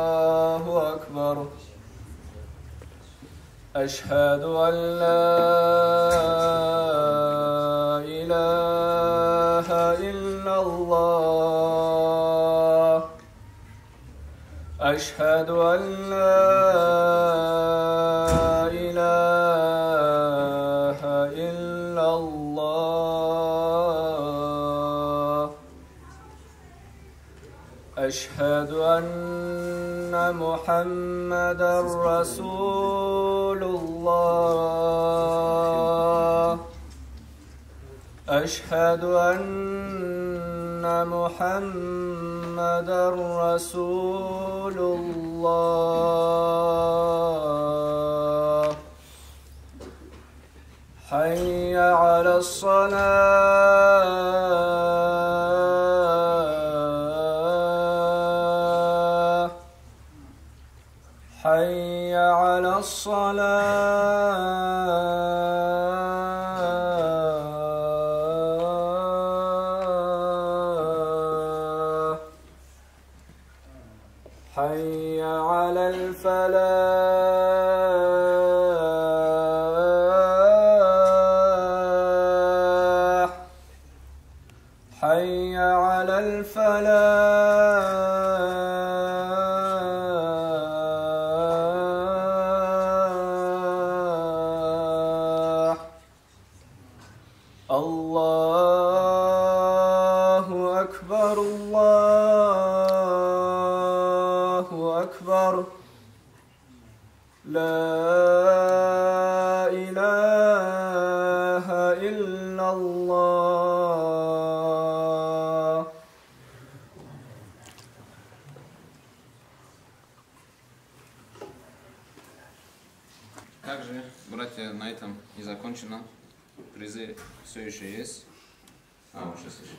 الله أكبر أشهد أن لا أشهد أن لا إله إلا الله أشهد أن محمدا رسول الله أشهد أن محمدا رسول الله حي على الصلاة حي على الصلاة حي على الفلاح حي على الفلاح الله أكبر الله أكبر لا إله на этом не закончено. Призы все еще есть. Уже слышу.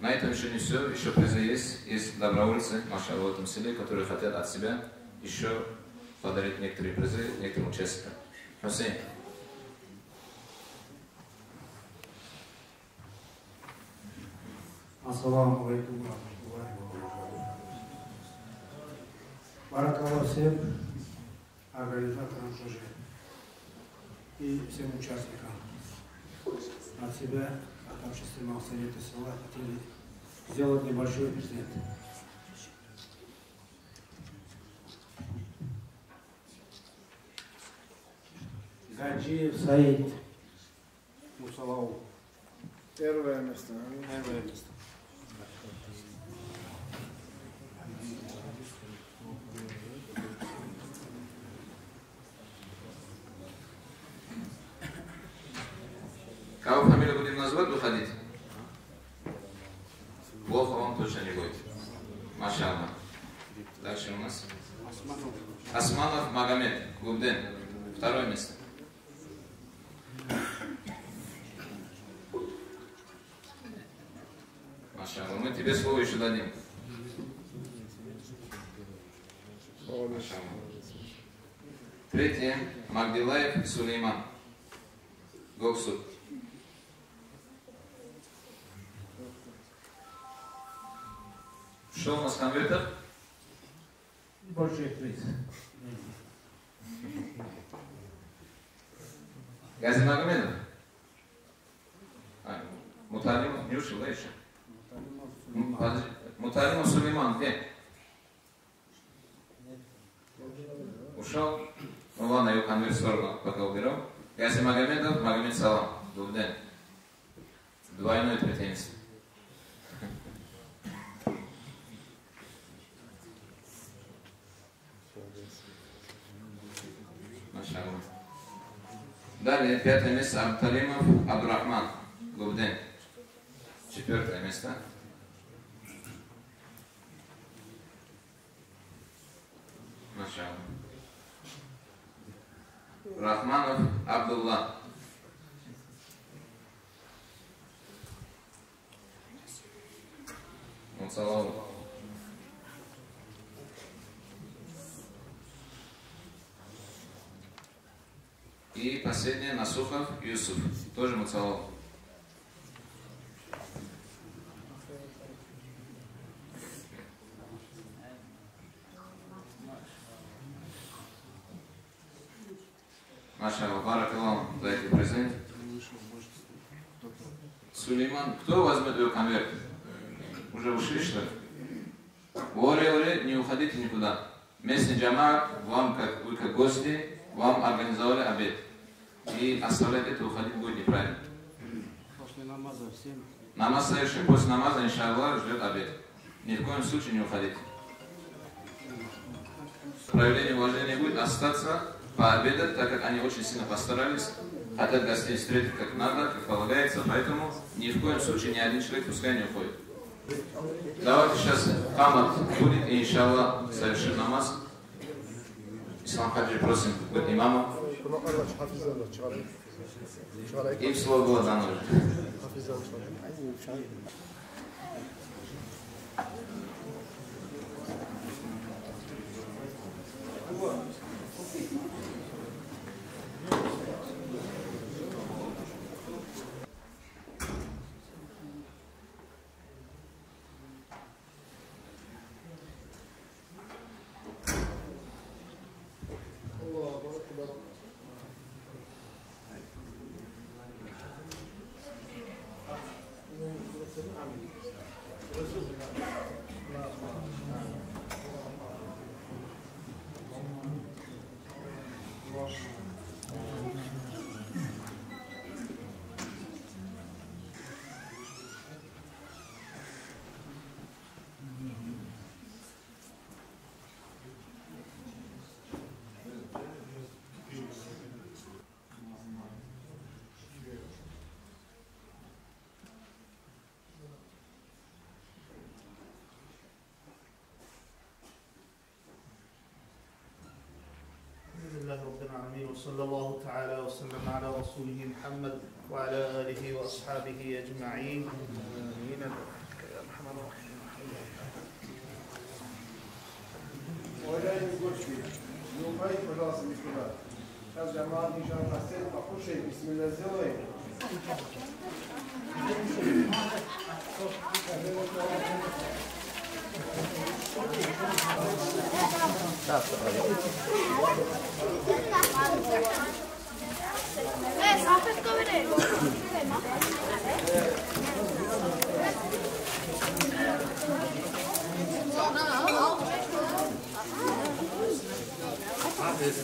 На этом еще не все, еще призы есть. Есть добровольцы, машаллах, в этом селе, которые хотят от себя еще подарить некоторые призы некоторым участникам. Хусейн. Ассаламу алейкум ва рахматуллахи ва баракатуху. Баракаллах всем организаторам тоже и всем участникам. От себя, от общественного совета села хотели сделать небольшой презент. Гаджиев Саид Мусалау. Первое место. Первое место. Кого фамилию будем назвать, выходить? Плохо вам точно не будет. Машаллах. Дальше у нас Османов Магомед Губден. Второе место. Машаллах. Мы тебе слово еще дадим. Машаллах. Третье. Магдилаев Сулейман. Гоксуд. Что у нас в конвертах? Большой приз. Гази Магомедов? Муталимов не ушел, да, еще? Муталимов Сулейман, где? Ушел? Ну ладно, его конверт в сторону пока уберем. Гази Магомедов, Магомед Салам, Губден. Двойное третье место. Машаллах. Далее, пятое место Абдалимов Абдурахман, Губден. Четвертое место. Машаллах. Рахманов Абдулла. Муцалау. И последнее, Насухов Юсуф, тоже Муцалау. Машаллах, баракаллах за эти призы. Сулейман, кто возьмет его конверт? Уже ушли, что ли? Оре, не уходите никуда. Местный джамаат, вам, вы как гости, вам организовали обед. И оставлять это, уходить будет неправильно. После намаза всем. Намаз совершим, после намаза, иншаллах, ждет обед. Ни в коем случае не уходите. Проявление уважения будет остаться пообедать, так как они очень сильно постарались, хотят гостей встретить как надо, как полагается, поэтому ни в коем случае ни один человек пускай не уходит. Давайте сейчас камат будет и иншаллах совершим намаз. Ислам Хаджи просим быть имамом. Им слово было дано. العالمين وصلى الله تعالى وسلم على رسوله محمد وعلى آله وأصحابه أجمعين. آمين. يا أرحم الراحمين. Уважаемые гости, не уходите, пожалуйста, никуда. Сейчас Джамал Нишан Хасен покушает, бисмилля сделаем. Hafiz.